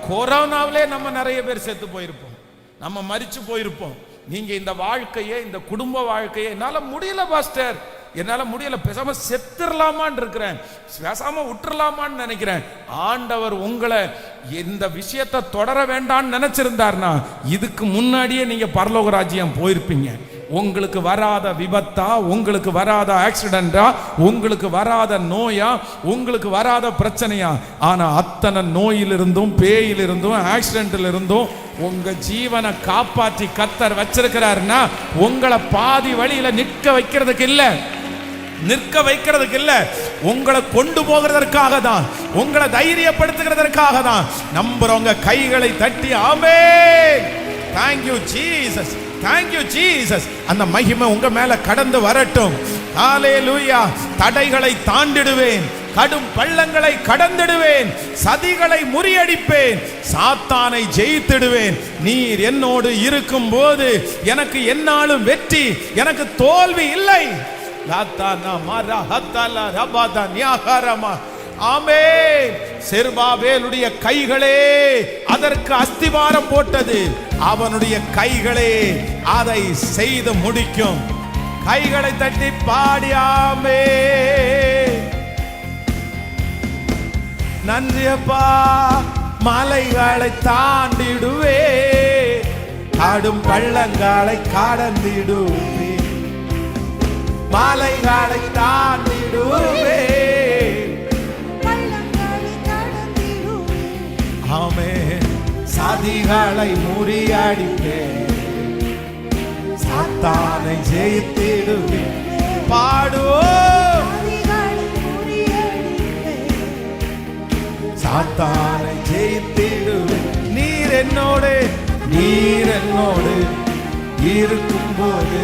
A: கொரோனாவிலே நம்ம நிறைய பேர் செத்து போயிருப்போம், நம்ம மரிச்சு போயிருப்போம். நீங்க இந்த வாழ்க்கையை, இந்த குடும்ப வாழ்க்கையை என்னால முடியல பாஸ்டர், என்னால முடியல, பேசாம செத்துடலாமான்னு இருக்கிறேன், பேசாம விட்டுறலாமான்னு நினைக்கிறேன். ஆண்டவர் உங்களை இந்த விஷயத்தை தொடர வேண்டான்னு நினைச்சிருந்தார்னா இதுக்கு முன்னாடியே நீங்க பரலோக ராஜ்யம் போயிருப்பீங்க. உங்களுக்கு வராத விபத்தா, உங்களுக்கு வராத ஆக்சிடென்டா, உங்களுக்கு வராத நோயா, உங்களுக்கு வராத பிரச்சனையா, ஆனா அத்தனை நோயிலிருந்தும் பேயிலிருந்தும் ஆக்சிடென்ட்ல இருந்தும் உங்க ஜீவனை காப்பாற்றி கர்த்தர் வச்சிருக்கிறாருன்னா உங்களை பாதி வழியில நிற்க வைக்கிறதுக்கு இல்ல, நிற்க வைக்கிறதுக்கு இல்ல, உங்களை கொண்டு போகிறதற்காக தான், உங்களை தைரியப்படுத்துகிறதற்காக தான். நம்புறவங்க கைகளை தட்டி ஆமென், thank you Jesus, thank you Jesus. அந்த மகிமை உங்க மேல கடந்து வரட்டும். ஹல்லேலூயா. தடைகளை தாண்டிடுவேன், கடும் பள்ளங்களை கடந்திடுவேன், சதிகளை முறியடிப்பேன், சாத்தானை ஜெயித்திடுவேன். நீர் என்னோடு இருக்கும் போது எனக்கு என்னாலும் வெற்றி, எனக்கு தோல்வி இல்லை. ஆமென். செருபாபேலுடைய கைகளே அதற்கு அஸ்திவாரம் போட்டது, அவனுடைய கைகளே அதை செய்து முடிக்கும். கைகளை தட்டி பாடி ஆமென். நன்றியப்பா. மலைகளை தாண்டிடுவே, கடும் பள்ளங்களை கடந்திடுவே, மலைகளை தாண்டிடுவே. ஆமென். சதிகளை முறியடிப்பேன், சாத்தானை ஜெயித்திடுவே. பாடுவோம். சாத்தானை ஜெயித்திடுவே. நீர் என்னோடு இருக்கும் போது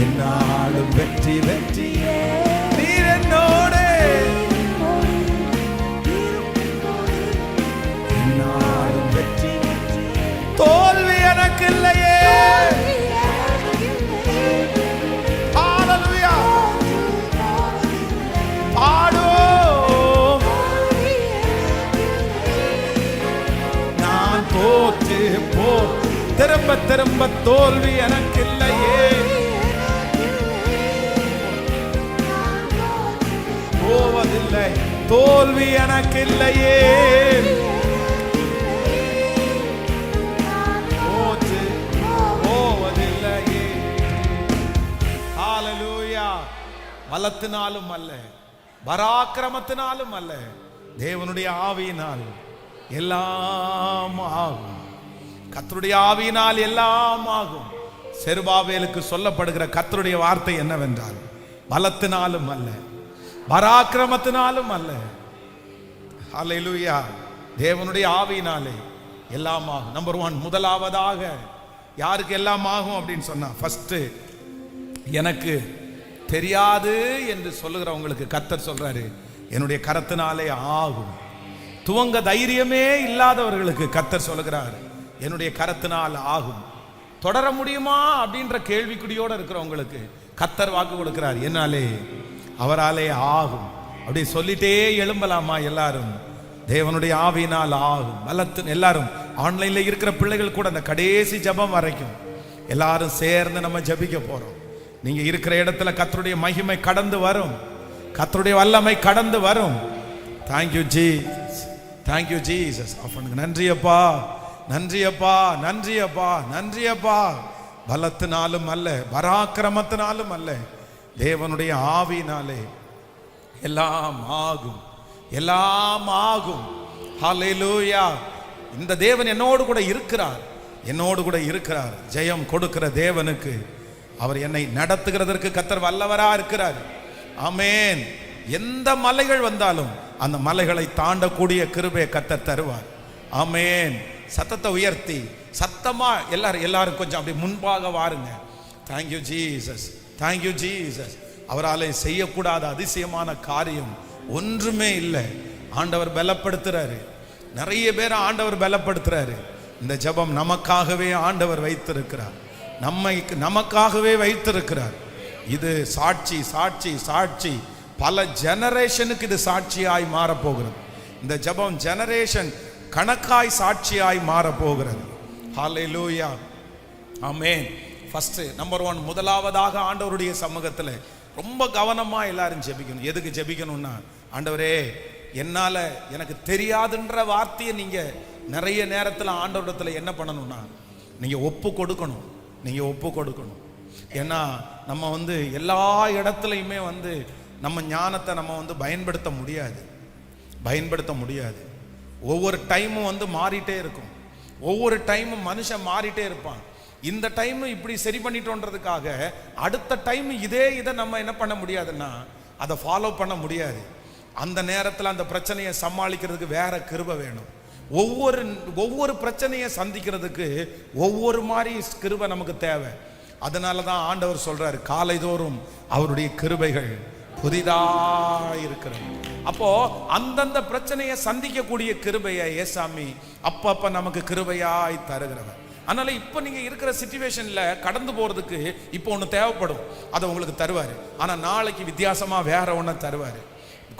A: என்னாலும் வெற்றி வெற்றி. நீர் என்னோடு என்னாலும் வெற்றி. தோல்வி எனக்கு இல்லையே. ஹல்லேலூயா. பாடுவோம். நான் தோற்று போ, திரும்ப திரும்ப தோல்வி எனக்கு இல்லையே. போவதில்லை, தோல்வி எனக்கு இல்லையே. தோற்று போவதில்லையே. ஹல்லேலூயா. பலத்தினாலும் அல்ல, பராக்கிரமத்தினாலும் அல்ல, தேவனுடைய ஆவியினால் எல்லாம் ஆகும். கர்த்தருடைய ஆவியினால் எல்லாம் ஆகும். செருபாபேலுக்கு சொல்லப்படுகிற கர்த்தருடைய வார்த்தை என்னவென்றால், பலத்தினாலும் அல்ல, பராக்கிரமத்தினாலும் அல்ல. ஹல்லேலூயா. தேவனுடைய ஆவியினாலே எல்லாம் ஆகும். நம்பர் 1, முதலாவதாக யாருக்கு எல்லாம் ஆகும் அப்படின்னு சொன்னா, ஃபர்ஸ்ட் எனக்கு தெரியாது என்று சொல்லுகிறவங்களுக்கு கர்த்தர் சொல்றாரு, என்னுடைய கரத்தினாலே ஆகும். துவங்க தைரியமே இல்லாதவர்களுக்கு கர்த்தர் சொல்லுகிறார், என்னுடைய கரத்தினால் ஆகும். தொடர முடியுமா அப்படின்ற கேள்விக்குடியோட இருக்கிறவங்களுக்கு கர்த்தர் வாக்கு கொடுக்கிறார், என்னாலே அவராலே ஆகும். அப்படி சொல்லிட்டே எழும்பலாமா எல்லாரும்? தேவனுடைய ஆவியினால் ஆகும். பலத்தின் எல்லாரும் ஆன்லைன்ல இருக்கிற பிள்ளைகள் கூட அந்த கடைசி ஜெபம் வரைக்கும் எல்லாரும் சேர்ந்து நம்ம ஜெபிக்க போறோம். நீங்க இருக்கிற இடத்துல கர்த்தருடைய மகிமை கடந்து வரும், கர்த்தருடைய வல்லமை கடந்து வரும். Thank you Jesus, thank you Jesus. அப்பனுக்கு நன்றியப்பா, நன்றியப்பா, நன்றியப்பா, நன்றியப்பா. பலத்தினாலும் அல்ல, பராக்கிரமத்தினாலும் அல்ல, தேவனுடைய ஆவியினாலே எல்லாம் ஆகும், எல்லாம் ஆகும். ஹல்லேலூயா. இந்த தேவன் என்னோடு கூட இருக்கிறார், என்னோடு கூட இருக்கிறார். ஜெயம் கொடுக்கிற தேவனுக்கு, அவர் என்னை நடத்துகிறதற்கு கர்த்தர் வல்லவரா இருக்கிறார். ஆமென். எந்த மலைகள் வந்தாலும் அந்த மலைகளை தாண்டக்கூடிய கிருபையை கர்த்தர் தருவார். ஆமென். சத்தத்தை உயர்த்தி சத்தமா எல்லாரும் கொஞ்சம் அப்படி முன்பாக வாருங்க. Thank you Jesus, thank you Jesus. அவராலே செய்யக்கூடாத அதிசயமான காரியம் ஒன்றுமே இல்லை. ஆண்டவர் பலப்படுத்துறாரு, நிறைய பேரை ஆண்டவர் பலப்படுத்துறாரு. இந்த ஜெபம் நமக்காகவே ஆண்டவர் வைத்திருக்கிறார், நமக்காகவே வைத்திருக்கிறார். இது சாட்சி, சாட்சி, சாட்சி. பல ஜெனரேஷனுக்கு இது சாட்சியாய் மாறப்போகிறது. இந்த ஜெபம் ஜெனரேஷன் கணக்காய் சாட்சியாய் மாறப்போகிறது. ஹல்லேலூயா. ஆமென். ஃபர்ஸ்ட் நம்பர் 1, முதலாவதாக ஆண்டவருடைய சமூகத்தில் ரொம்ப கவனமா எல்லாரும் ஜெபிக்கணும். எதுக்கு ஜெபிக்கணும்னா, ஆண்டவரே என்னால எனக்கு தெரியாதுன்ற வார்த்தையை நீங்க நிறைய நேரத்தில் ஆண்டவரிடத்தில் என்ன பண்ணணும்னா நீங்க ஒப்பு கொடுக்கணும், நீங்க ஒப்பு கொடுக்கணும். ஏன்னா நம்ம எல்லா இடத்துலையுமே நம்ம ஞானத்தை நம்ம பயன்படுத்த முடியாது, பயன்படுத்த முடியாது. ஒவ்வொரு டைமும் மாறிட்டே இருக்கும், ஒவ்வொரு டைமும் மனுஷன் மாறிட்டே இருப்பான். இந்த டைம் இப்படி சரி பண்ணிட்டோன்றதுக்காக அடுத்த டைம் இதை நம்ம என்ன பண்ண முடியாதுன்னா அதை ஃபாலோ பண்ண முடியாது. அந்த நேரத்தில் அந்த பிரச்சனையை சமாளிக்கிறதுக்கு வேற கிருபை வேணும். ஒவ்வொரு பிரச்சனையை சந்திக்கிறதுக்கு ஒவ்வொரு மாதிரி கிருபை நமக்கு தேவை. அதனால தான் ஆண்டவர் சொல்றாரு, காலைதோறும் அவருடைய கிருபைகள் புதிதாக இருக்கிறது. அப்போ அந்தந்த பிரச்சனையை சந்திக்கக்கூடிய கிருபையை ஏசாமி அப்பப்ப நமக்கு கிருபையாய் தருகிறவர். அதனால இப்போ நீங்க இருக்கிற சிச்சுவேஷன்ல கடந்து போறதுக்கு இப்போ ஒன்று தேவைப்படும், அதை உங்களுக்கு தருவாரு. ஆனா நாளைக்கு வித்தியாசமா வேற ஒன்று தருவாரு.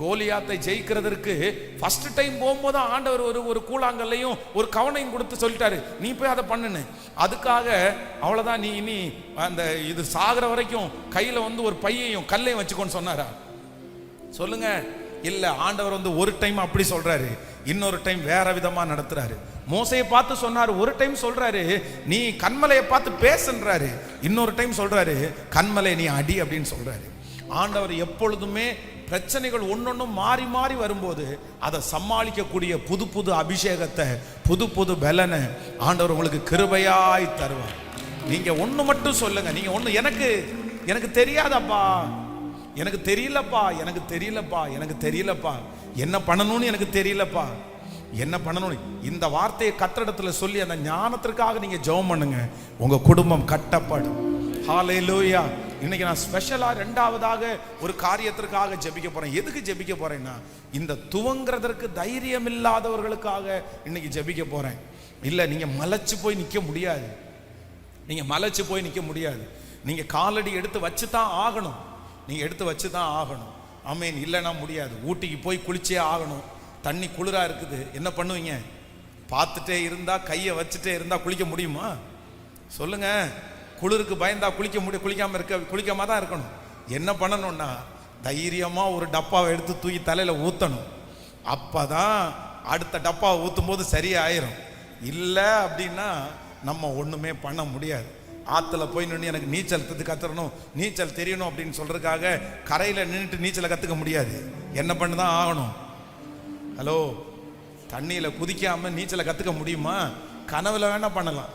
A: கோலியாத்தை ஜெயிக்கிறதுக்கு ஃபர்ஸ்ட் டைம் போகும்போது ஆண்டவர் ஒரு கூழாங்கல்லையும் ஒரு கவனையும் கொடுத்து சொல்லிட்டாரு, நீ போய் அதை பண்ணுன்னு. அதுக்காக அவ்வளவுதான், நீ இனி அந்த இது சாகிற வரைக்கும் கையில ஒரு பையையும் கல்லையும் வச்சுக்கோன்னு சொன்னாரா? சொல்லுங்க. இல்ல, ஆண்டவர் ஒரு டைம் அப்படி சொல்றாரு, இன்னொரு டைம் வேற விதமா நடத்துறாரு. மோசையை பார்த்து சொன்னாரு, ஒரு டைம் சொல்றாரு நீ கண்மலையை பார்த்து பேசுன்றாரு, இன்னொரு டைம் சொல்றாரு கண்மலை நீ அடி அப்படின்னு சொல்றாரு. ஆண்டவர் எப்பொழுதுமே பிரச்சனைகள் ஒன்னொன்னும் மாறி மாறி வரும்போது அதை சமாளிக்கக்கூடிய புது புது அபிஷேகத்தை, புது புது பலனை ஆண்டவர் உங்களுக்கு கிருபையாய் தருவார். நீங்க ஒண்ணு மட்டும் சொல்லுங்க, நீங்க ஒண்ணு, எனக்கு தெரியாதப்பா, எனக்கு தெரியலப்பா, எனக்கு தெரியலப்பா, எனக்கு தெரியலப்பா, என்ன பண்ணணும்னு எனக்கு தெரியலப்பா, என்ன பண்ணணும். இந்த வார்த்தையை கர்த்தரிடத்துல சொல்லி அந்த ஞானத்திற்காக நீங்க ஜெபம் பண்ணுங்க, உங்க குடும்பம் கட்டப்படும். ஹல்லேலூயா. இன்னைக்கு நான் ஸ்பெஷலா ரெண்டாவதாக ஒரு காரியத்திற்காக ஜெபிக்க போறேன். எதுக்கு ஜெபிக்க போறேன்னா, இந்த துவங்குறதற்கு தைரியம் இல்லாதவர்களுக்காக இன்னைக்கு ஜெபிக்க போறேன். இல்ல, நீங்க மலைச்சு போய் நிக்க முடியாது, நீங்க மலைச்சு போய் நிக்க முடியாது, நீங்க காலடி எடுத்து வச்சு தான் ஆகணும், நீங்க எடுத்து வச்சு தான் ஆகணும். ஆமேன். இல்லைன்னா முடியாது. ஊட்டிக்கு போய் குளிச்சே ஆகணும், தண்ணி குளிரா இருக்குது, என்ன பண்ணுவீங்க? பார்த்துட்டே இருந்தா, கையை வச்சுட்டே இருந்தா குளிக்க முடியுமா? சொல்லுங்க. குளிருக்கு பயந்தா குளிக்காம தான் இருக்கணும். என்ன பண்ணணும்னா, தைரியமா ஒரு டப்பாவை எடுத்து தூக்கி தலையில ஊத்தணும். அப்பதான் அடுத்த டப்பாவை ஊத்தும் போது சரியாயிரும். இல்லை அப்படின்னா நம்ம ஒண்ணுமே பண்ண முடியாது. ஆத்துல போய் நின்று எனக்கு நீச்சல் கத்துறணும், நீச்சல் தெரியணும் அப்படின்னு சொல்றதுக்காக கரையில நின்றுட்டு நீச்சலை கத்துக்க முடியாது. என்ன பண்ணதான் ஆகணும்? ஹலோ, தண்ணியில குதிக்காம நீச்சலை கத்துக்க முடியுமா? கனவுல வேணா பண்ணலாம்,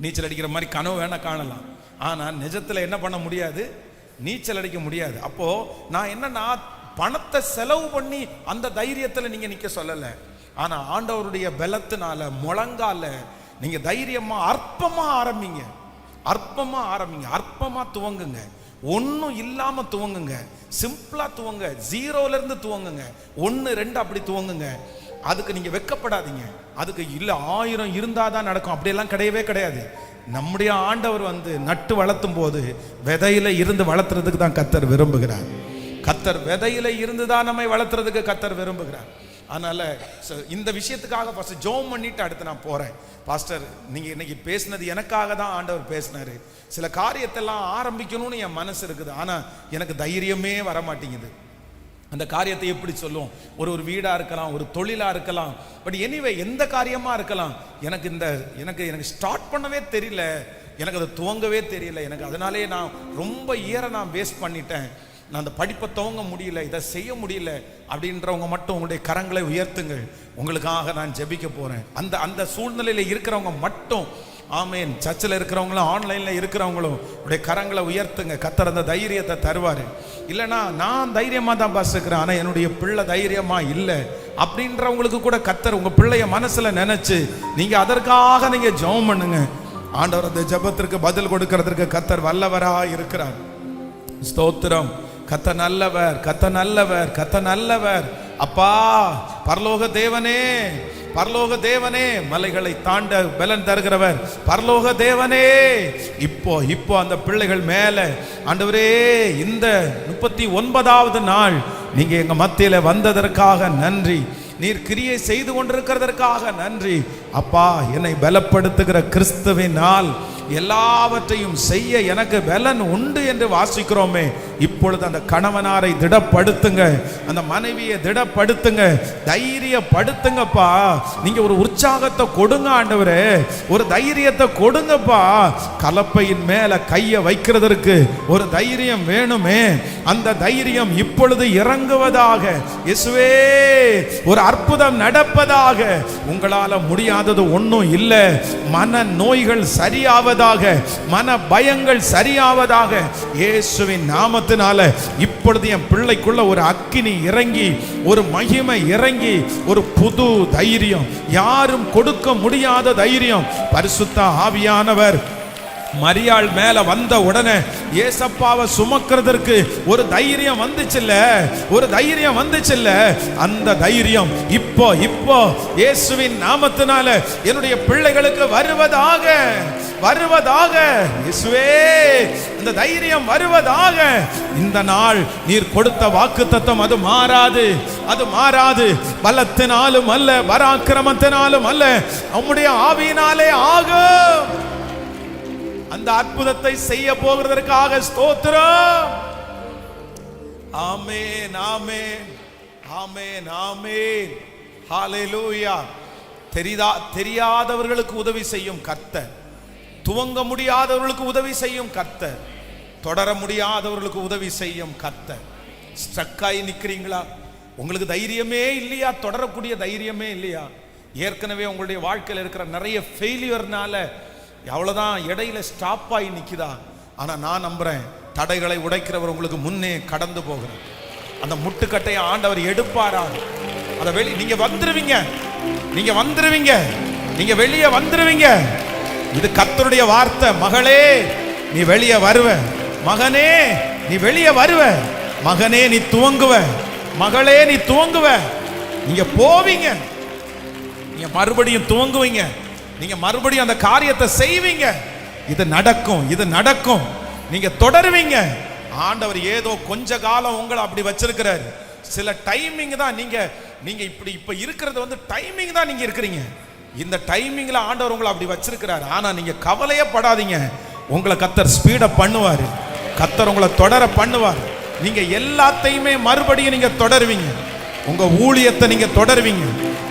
A: நீச்சல் அடிக்கிற மாதிரி கனவு வேணா காணலாம். ஆனா நிஜத்துல என்ன பண்ண முடியாது? நீச்சல் அடிக்க முடியாது. அப்போ நான் என்னன்னா, பணத்தை செலவு பண்ணி அந்த தைரியத்துல நீங்க நிக்க சொல்லல. ஆனா ஆண்டவருடைய பலத்தினால முழங்கால நீங்க தைரியமா அற்பமா ஆரம்பிங்க, அற்பமா ஆரம்பிங்க, அற்பமா துவங்குங்க, ஒன்னும் இல்லாம துவங்குங்க, சிம்பிளா துவங்க, ஜீரோல இருந்து துவங்குங்க, 1 2 அப்படி துவங்குங்க. அதுக்கு நீங்க வெக்கப்படாதீங்க. அதுக்கு இல்ல 1000 இருந்தாதான் நடக்கும், அப்படியெல்லாம் கிடையவே கிடையாது. நம்முடைய ஆண்டவர் நட்டு வளர்த்தும் போது விதையில இருந்து வளர்த்துறதுக்கு தான் கர்த்தர் விரும்புகிறார். கர்த்தர் விதையில இருந்து தான் நம்மை வளர்த்துறதுக்கு கர்த்தர் விரும்புகிறார். அதனால இந்த விஷயத்துக்காக ஃபர்ஸ்ட் ஜெபம் பண்ணிட்டு அடுத்து நான் போறேன். பாஸ்டர், நீங்க இன்னைக்கு பேசினது எனக்காக தான் ஆண்டவர் பேசினாரு. சில காரியத்தெல்லாம் ஆரம்பிக்கணும்னு என் மனசு இருக்குது, ஆனா எனக்கு தைரியமே வர மாட்டேங்குது. அந்த காரியத்தை எப்படி சொல்லுவோம்? ஒரு வீடா இருக்கலாம், ஒரு தொழிலா இருக்கலாம், பட் எனிவே எந்த காரியமா இருக்கலாம். எனக்கு ஸ்டார்ட் பண்ணவே தெரியல, எனக்கு அதை துவங்கவே தெரியல. எனக்கு அதனாலே நான் ரொம்ப நான் வேஸ்ட் பண்ணிட்டேன், நான் அந்த படிப்பை துவங்க முடியல, இதை செய்ய முடியல அப்படின்றவங்க மட்டும் உங்களுடைய கரங்களை உயர்த்துங்கள். உங்களுக்காக நான் ஜெபிக்க போறேன். அந்த சூழ்நிலையில இருக்கிறவங்க மட்டும், ஆமேன், சர்ச்சில் இருக்கிறவங்களும் ஆன்லைன்ல இருக்கிறவங்களும் உடைய கரங்களை உயர்த்துங்க. கர்த்தர் அந்த தைரியத்தை தருவாரு. இல்லைன்னா நான் தைரியமா தான் பாசிக்கிறேன், ஆனா என்னுடைய பிள்ளை தைரியமா இல்லை அப்படின்றவங்களுக்கு கூட கர்த்தர் உங்க பிள்ளைய மனசுல நினைச்சு நீங்க அதற்காக நீங்க ஜெபம் பண்ணுங்க. ஆண்டவர் அந்த ஜெபத்திற்கு பதில் கொடுக்கிறதுக்கு கர்த்தர் வல்லவரா இருக்கிறார். ஸ்தோத்திரம். கர்த்தர் நல்லவர், கர்த்தர் நல்லவர், கர்த்தர் நல்லவர். அப்பா, பரலோக தேவனே, பரலோக தேவனே, மலைகளை தாண்ட பலன் தருகிறவர் பரலோக தேவனே, இப்போ அந்த பிள்ளைகள் மேல ஆண்டவரே, இந்த 39வது நாள் நீங்க எங்க மத்தியில வந்ததற்காக நன்றி. நீர் கிரியை செய்து கொண்டிருக்கிறதற்காக நன்றி. அப்பா, என்னை பலப்படுத்துகிற கிறிஸ்துவின் நாள் எல்லாவற்றையும் செய்ய எனக்கு பலன் உண்டு என்று வாசிக்கிறோமே. இப்பொழுது அந்த கணவனாரை திடப்படுத்துங்க, அந்த மனைவியை திடப்படுத்துங்க, தைரியப்படுத்துங்கப்பா. நீங்க ஒரு உற்சாகத்தை கொடுங்க ஆண்டவரே, ஒரு தைரியத்தை கொடுங்கப்பா. கலப்பையின் மேல கையை வைக்கிறதற்கு ஒரு தைரியம் வேணுமே, அந்த தைரியம் இப்பொழுது இறங்குவதாக. இயேசுவே, ஒரு அற்புதம் நடப்பதாக. உங்களால முடியாதது ஒன்றும் இல்லை. மன நோய்கள் சரியாவதாக, மன பயங்கள் சரியாவதாக இயேசுவின் நாமத்தினால. இப்பொழுது என் பிள்ளைக்குள்ள ஒரு அக்கினி இறங்கி, ஒரு மகிமை இறங்கி, ஒரு புது தைரியம், யாரும் கொடுக்க முடியாத தைரியம் பரிசுத்த ஆவியானவர் மரியாள் மேல வந்த உடனே ஏசப்பாவை சுமக்கிறதற்கு ஒரு தைரியம் வந்துச்சுல்ல, ஒரு தைரியம் வந்துச்சுல்ல. அந்த தைரியம் இப்போ இயேசுவின் நாமத்தினால என்னுடைய பிள்ளைகளுக்கு வருவதாக, வருவதாக. இயேசுவே, இந்த தைரியம் வருவதாக. இந்த நாள் நீர் கொடுத்த வாக்குத்தத்தம் அது மாறாது, அது மாறாது. பலத்தினாலும் அல்ல, பராக்கிரமத்தினாலும் அல்ல, உம்முடைய ஆவியினாலே ஆகும். அந்த அற்புதத்தை செய்ய போகிறதற்காக ஸ்தோத்திரம். ஆமென், ஆமென், ஆமென், ஆமென். ஹல்லேலூயா. தெரியாதவர்களுக்கு உதவி செய்யும் கர்த்தர், துவங்க முடியாதவர்களுக்கு உதவி செய்யும் கர்த்தர், தொடர முடியாதவர்களுக்கு உதவி செய்யும் கர்த்தர். ஸ்ட்ரக்காய் நிக்கிறீங்களா? உங்களுக்கு தைரியமே இல்லையா? தொடரக்கூடிய தைரியமே இல்லையா? ஏற்கனவே உங்களுடைய வாழ்க்கையில் இருக்கிற நிறைய ஃபெயிலியர்னால அவ்வளவுதான், இடையில ஸ்டாப் ஆகி நிக்குதா? ஆனா நான் நம்புறேன், தடைகளை உடைக்கிறவர் உங்களுக்கு முன்னே கடந்து போகிறார். அந்த முட்டுக்கட்டையை ஆண்டவர் எடுப்பாரா? அத நீங்க வந்துருவீங்க, நீங்க வந்துருவீங்க, நீங்க வெளியே வந்துருவீங்க. இது கர்த்தருடைய வார்த்தை. மகளே நீ வெளியே வருவ, மகனே நீ வெளியே வருவ, மகனே நீ துவங்குவ, மகளே நீ துவங்குவ. நீங்க போவீங்க, நீங்க மறுபடியும் துவங்குவீங்க, நீங்க மறுபடியும் அந்த காரியத்தை செய்வீங்க. இது நடக்கும், இது நடக்கும். நீங்க தொடருவீங்க. ஆண்டவர் ஏதோ கொஞ்ச காலம் உங்களை அப்படி வச்சிருக்கிறாரு. சில டைமிங் தான் நீங்க இப்ப இருக்கிறது வந்து டைமிங் தான் நீங்க இருக்கிறீங்க. இந்த டைமிங்ல ஆண்டவர் உங்களை அப்படி வச்சிருக்கிறாரு. ஆனா நீங்க கவலையே படாதீங்க, உங்களை கர்த்தர் ஸ்பீடப் பண்ணுவாரு, கர்த்தர் உங்களை தொடர பண்ணுவார். நீங்க எல்லாத்தையுமே மறுபடியும் நீங்க தொடருவீங்க. உங்க ஊழியத்தை நீங்க தொடருவீங்க,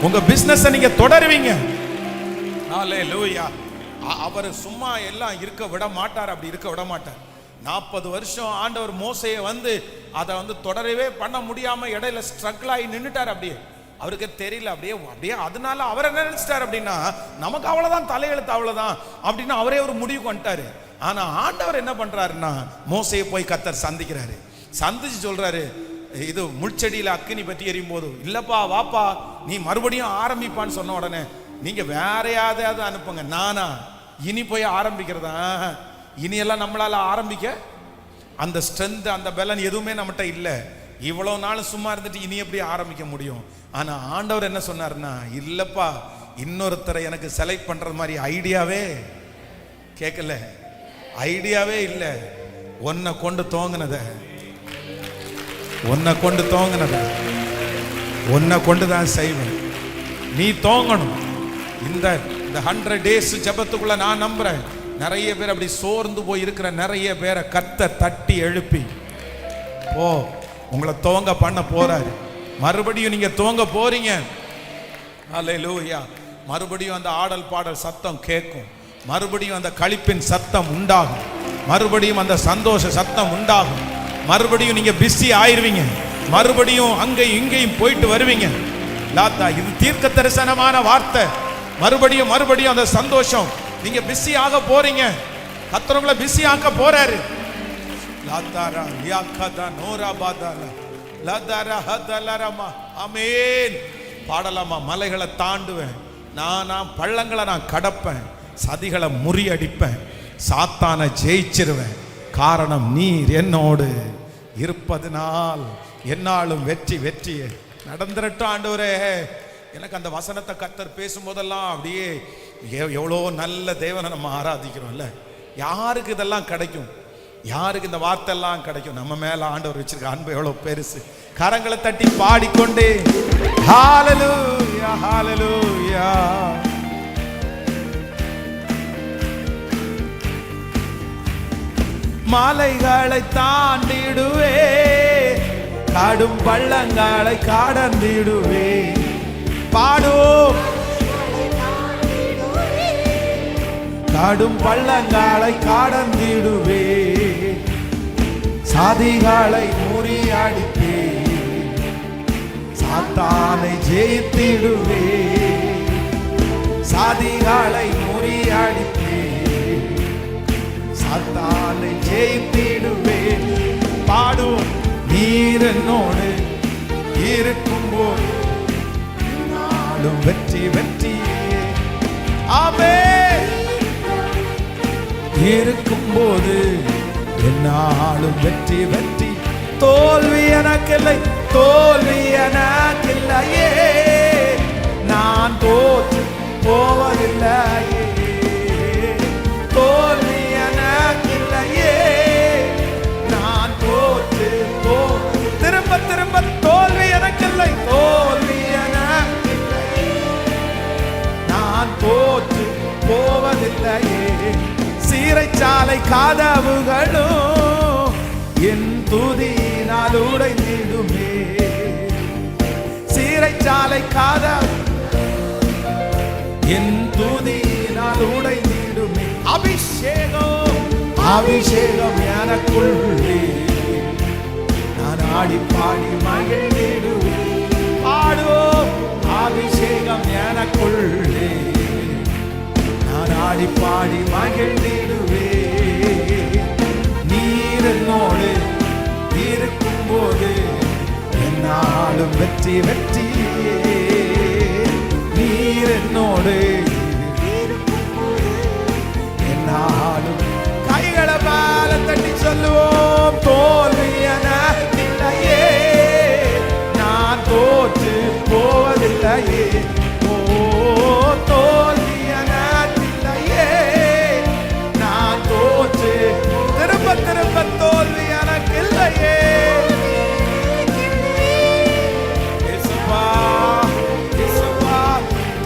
A: உங்க பிசினஸை நீங்க தொடருவீங்க. ஹல்லேலூயா. அவர் சும்மா எல்லாம் இருக்க விட மாட்டார், அப்படி இருக்க விட மாட்டார். 40 வருஷம் ஆண்டவர் மோசையை வந்து அதை வந்து தொடரவே பண்ண முடியாம இடையில ஸ்ட்ரகிள் ஆகி நின்றுட்டார். அப்படியே அவருக்கு தெரியல, அப்படியே அதனால அவர் என்ன நினைச்சிட்டார் அப்படின்னா, நமக்கு அவ்வளவுதான், தலையெழுத்து அவ்வளவுதான் அப்படின்னு அவரே ஒரு முடிவுக்கு வந்துட்டாரு. ஆனா ஆண்டவர் என்ன பண்றாருன்னா, மோசையை போய் கர்த்தர் சந்திக்கிறாரு. சந்திச்சு சொல்றாரு, இது முள்செடியில அக்கினி பற்றி எரியும் போது, இல்லப்பா வாப்பா நீ மறுபடியும் ஆரம்பிப்பான்னு சொன்ன உடனே, நீங்க வேற யாரையாவது அனுப்புங்க, நானா இனி போய் ஆரம்பிக்கிறதா? இனியெல்லாம் நம்மளால ஆரம்பிக்க அந்த ஸ்ட்ரென்த், அந்த பலன் எதுவுமே நம்மகிட்ட இல்லை. இவ்வளவு நாள் சும்மா இருந்துட்டு இனி எப்படி ஆரம்பிக்க முடியும்? ஆனா ஆண்டவர் என்ன சொன்னார்னா, இல்லப்பா இன்னொருத்தரை எனக்கு செலக்ட் பண்றது மாதிரி ஐடியாவே கேட்கல, ஐடியாவே இல்லை. உன்னை கொண்டு துவங்கினத, உன்னை கொண்டு துவங்கினத உன்னை கொண்டு தான் செய்வேன். நீ துவங்கணும். இந்த 100 days ஜபத்துக்குள்ள நான் நம்புறேன், நிறைய பேர் அப்படி சோர்ந்து போய் இருக்கிற நிறைய பேரை கர்த்தர் தட்டி எழுப்பி போ, உங்களை துவங்க பண்ண போறாரு. மறுபடியும் நீங்க துவங்க போறீங்க. ஹல்லேலூயா. மறுபடியும் அந்த ஆடல் பாடல் சத்தம் கேட்கும், மறுபடியும் அந்த களிப்பின் சத்தம் உண்டாகும், மறுபடியும் அந்த சந்தோஷ சத்தம் உண்டாகும். மறுபடியும் நீங்க பிஸி ஆயிருவீங்க, மறுபடியும் அங்கேயும் இங்கேயும் போயிட்டு வருவீங்க. லாத்தா, இது தீர்க்க தரிசனமான வார்த்தை. மறுபடியும் அந்த சந்தோஷம், நீங்க பிஸி ஆக போறீங்க. கர்த்தர் உங்களை பிஸி ஆக்க போறாரு. லாத்தாரா யாக்கதா நோராபாதாலா லாதாரா ஹதலரமா. ஆமென். பாடலாமா? மலைகளை தாண்டுவேன், நான் பள்ளங்களை நான் கடப்பேன், சதிகளை முறியடிப்பேன், சாத்தானை ஜெயிச்சிருவேன். காரணம் நீர் என்னோடு இருப்பதனால் என்னாலும் வெற்றி வெற்றியே நடந்துரட்டும். ஆண்டவரே, எனக்கு அந்த வசனத்தை கர்த்தர் பேசும்போதெல்லாம் அப்படியே எவ்வளோ நல்ல தேவனை நம்ம ஆராதிக்கிறோம்ல. யாருக்கு இதெல்லாம் கிடைக்கும்? யாருக்கு இந்த வார்த்தை எல்லாம் கிடைக்கும்? நம்ம மேல ஆண்டவர் வச்சிருக்க அன்பு எவ்வளவு பெருசு. கரங்களை தட்டி பாடிக்கொண்டே ஹல்லேலூயா ஹல்லேலூயா. மலைகளை தாண்டிடுவே, காடும் பள்ளங்களை கடந்திடுவே. பாடும் காடும் பள்ளங்களை கடந்திடுவே, சாதிகளை முறியடிப்பே, சாத்தானை ஜெயித்திடுவே, சாதிகளை முறியடிப்பே, சாத்தானை ஜெயித்திடுவே. பாடும் நீர் என்னோடு இருக்கும்போது நாளும் வெற்றி வெற்றி. ஆமென். இருக்கும்போது என்னாலும் வெற்றி வெற்றி. தோல்வி எனக்கில்லை, தோல்வி எனக்கில்லையே, நான் தோற்று போவதில்லையே. தோல்வி எனக்கில்லையே, நான் தோற்று திரும்ப திரும்ப தோல்வி எனக்கில்லை, தோல்வி எனக்கில்லையே, நான் தோற்று போவதில்லையே. சீரைச்சாலை கதவுகளும் என் துதியினால் உடைந்திடுமே. சீரைச்சாலை கதவு என் துதியினால் உடைந்திடுமே. அபிஷேகம் அபிஷேகம் எனக்குள்ளே, நான் ஆடி பாடி மகிழ்ந்திடுவேன். பாடுவோம், அபிஷேகம் எனக்குள்ளே, நான் ஆடி பாடி மகிழ்ந்திடுவேன். நீர் என்னோடு இருக்கும்போது என்னாலும் வெற்றி வெற்றி. நீர் என்னோடு என்னாலும். கைகளை மேல தட்டி சொல்லுவோம், தோல்வி எனக்கில்லையே, நான் தோற்று போவதில்லையே. ஓ தோல்வி எனக்கில்லையே, நான் தோற்று திரும்ப திரும்ப தோல்வி எனக்கில்லையே. இயேசுவா இயேசுவா,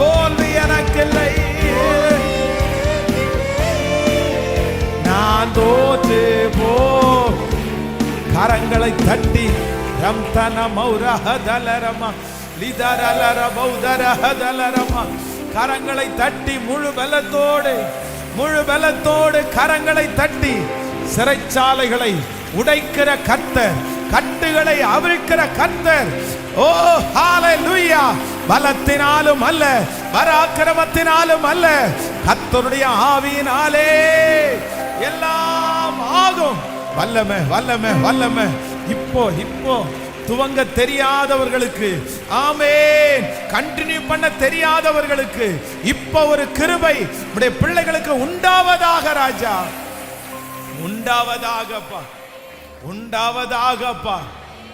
A: தோல்வி எனக்கில்லை, நான் தோற்று போ. கரங்களை தட்டி ரம் தன மௌரஹதலரமா லிதரலர பௌதரஹதலரமா. கரங்களை தட்டி முழு பலத்தோடு கரங்களை தட்டி சிறைச்சாலைகளை உடைக்கிற கர்த்தர், கட்டுகளை அவிழ்க்கிற கர்த்தர். ஓ ஹalleluya. பலத்தினாலும் அல்ல, பராக்கிரமத்தினாலும் அல்ல, கர்த்தருடைய ஆவியினாலே எல்லாம் ஆகும். வல்லமை வல்லமை வல்லமை. இப்போ துவங்க தெரியாதவர்களுக்கு, ஆமென், கண்டினியூ பண்ண தெரியாதவர்களுக்கு இப்போ ஒரு கிருபை உடைய பிள்ளைகளுக்கு உண்டாவதாக. ராஜா உண்டாவதாகப்பா, உண்டாவதாகப்பா.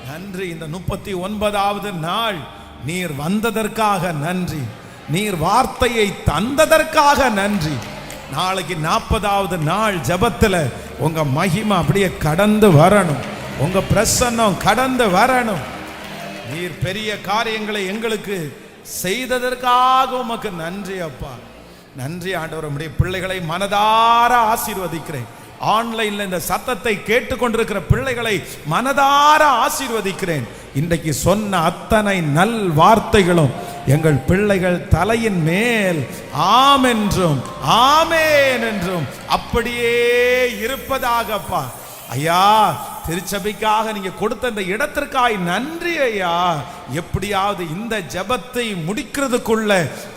A: நன்றி. இந்த 39வது நாள் நீர் வந்ததற்காக நன்றி, நீர் வார்த்தையை தந்ததற்காக நன்றி. நாளைக்கு 40வது நாள் ஜபத்துல உங்க மகிமை அப்படியே கடந்து வரணும், உங்க பிரசன்னம் கடந்து வரணும். நீர் பெரிய காரியங்களை எங்களுக்கு செய்ததற்காக உமக்கு நன்றி அப்பா. நன்றி ஆண்டவர். உம்முடைய பிள்ளைகளை மனதார ஆசீர்வதிக்கிறேன். ஆன்லைன்ல இந்த சத்தத்தை கேட்டுக்கொண்டிருக்கிற பிள்ளைகளை மனதார ஆசீர்வதிக்கிறேன். இன்றைக்கு சொன்ன அத்தனை நல் வார்த்தைகளும் எங்கள் பிள்ளைகள் தலையின் மேல் ஆம் என்றும் ஆமேன் என்றும் அப்படியே இருப்பதாகப்பா. ஐயா, திருச்சபைக்காக நீங்க கொடுத்த இந்த இடத்திற்காய் நன்றி ஐயா. எப்படியாவது இந்த ஜெபத்தை முடிக்கிறதுக்குள்ள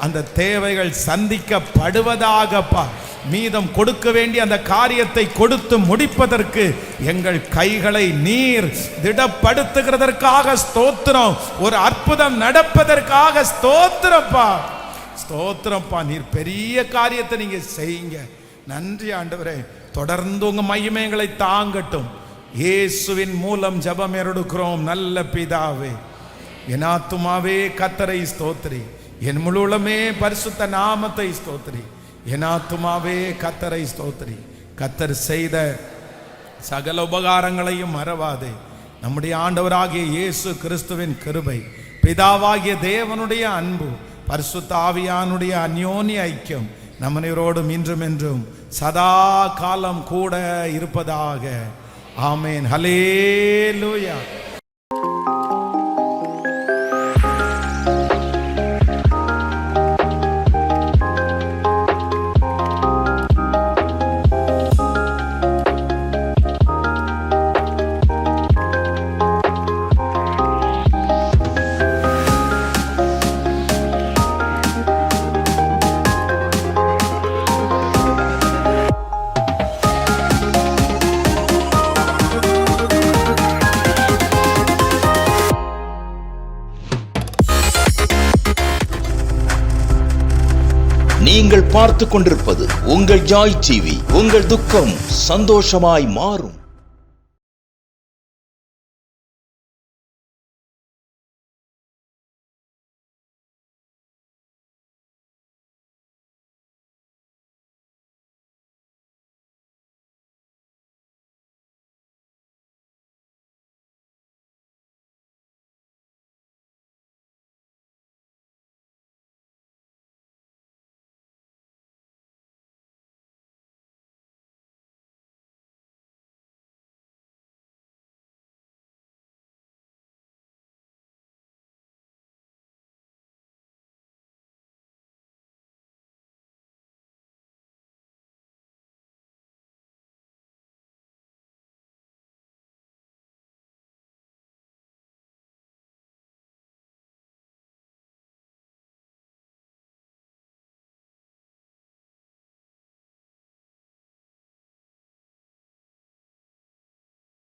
A: அந்த தேவைகள் சந்திக்கப்படுவதாகப்பா. மீதம் கொடுக்க வேண்டிய அந்த காரியத்தை கொடுத்து முடிப்பதற்கு எங்கள் கைகளை நீர் திடப்படுத்துகிறதற்காக ஸ்தோத்திரம். ஒரு அற்புதம் நடப்பதற்காக ஸ்தோத்திரப்பா, ஸ்தோத்திரப்பா. நீர் பெரிய காரியத்தை நீங்க செய்யுங்க. நன்றி ஆண்டவரே. தொடர்ந்து உங்க மகிமைகளை தாங்கட்டும். இயேசுவின் மூலம் ஜெபம் எடுக்கிறோம் நல்ல பிதாவே. என் ஆத்துமாவே கர்த்தரை ஸ்தோத்திரி, என் முழுமே பரிசுத்த நாமத்தை ஸ்தோத்திரி. என் ஆத்துமாவே கர்த்தரை ஸ்தோத்திரி. கர்த்தர் செய்த சகல உபகாரங்களையும் மறவாதே. நம்முடைய ஆண்டவராகிய இயேசு கிறிஸ்துவின் கிருபை, பிதாவாகிய தேவனுடைய அன்பு, பரிசுத்த ஆவியானுடைய அந்யோன்ய ஐக்கியம் நம்மனோடும் இன்றும் என்றும் சதா காலம் கூட இருப்பதாக. ஆமென். ஹல்லேலூயா.
B: பார்த்து கொண்டிருப்பது உங்கள் ஜாய் டிவி. உங்கள் துக்கம் சந்தோஷமாய் மாறும்.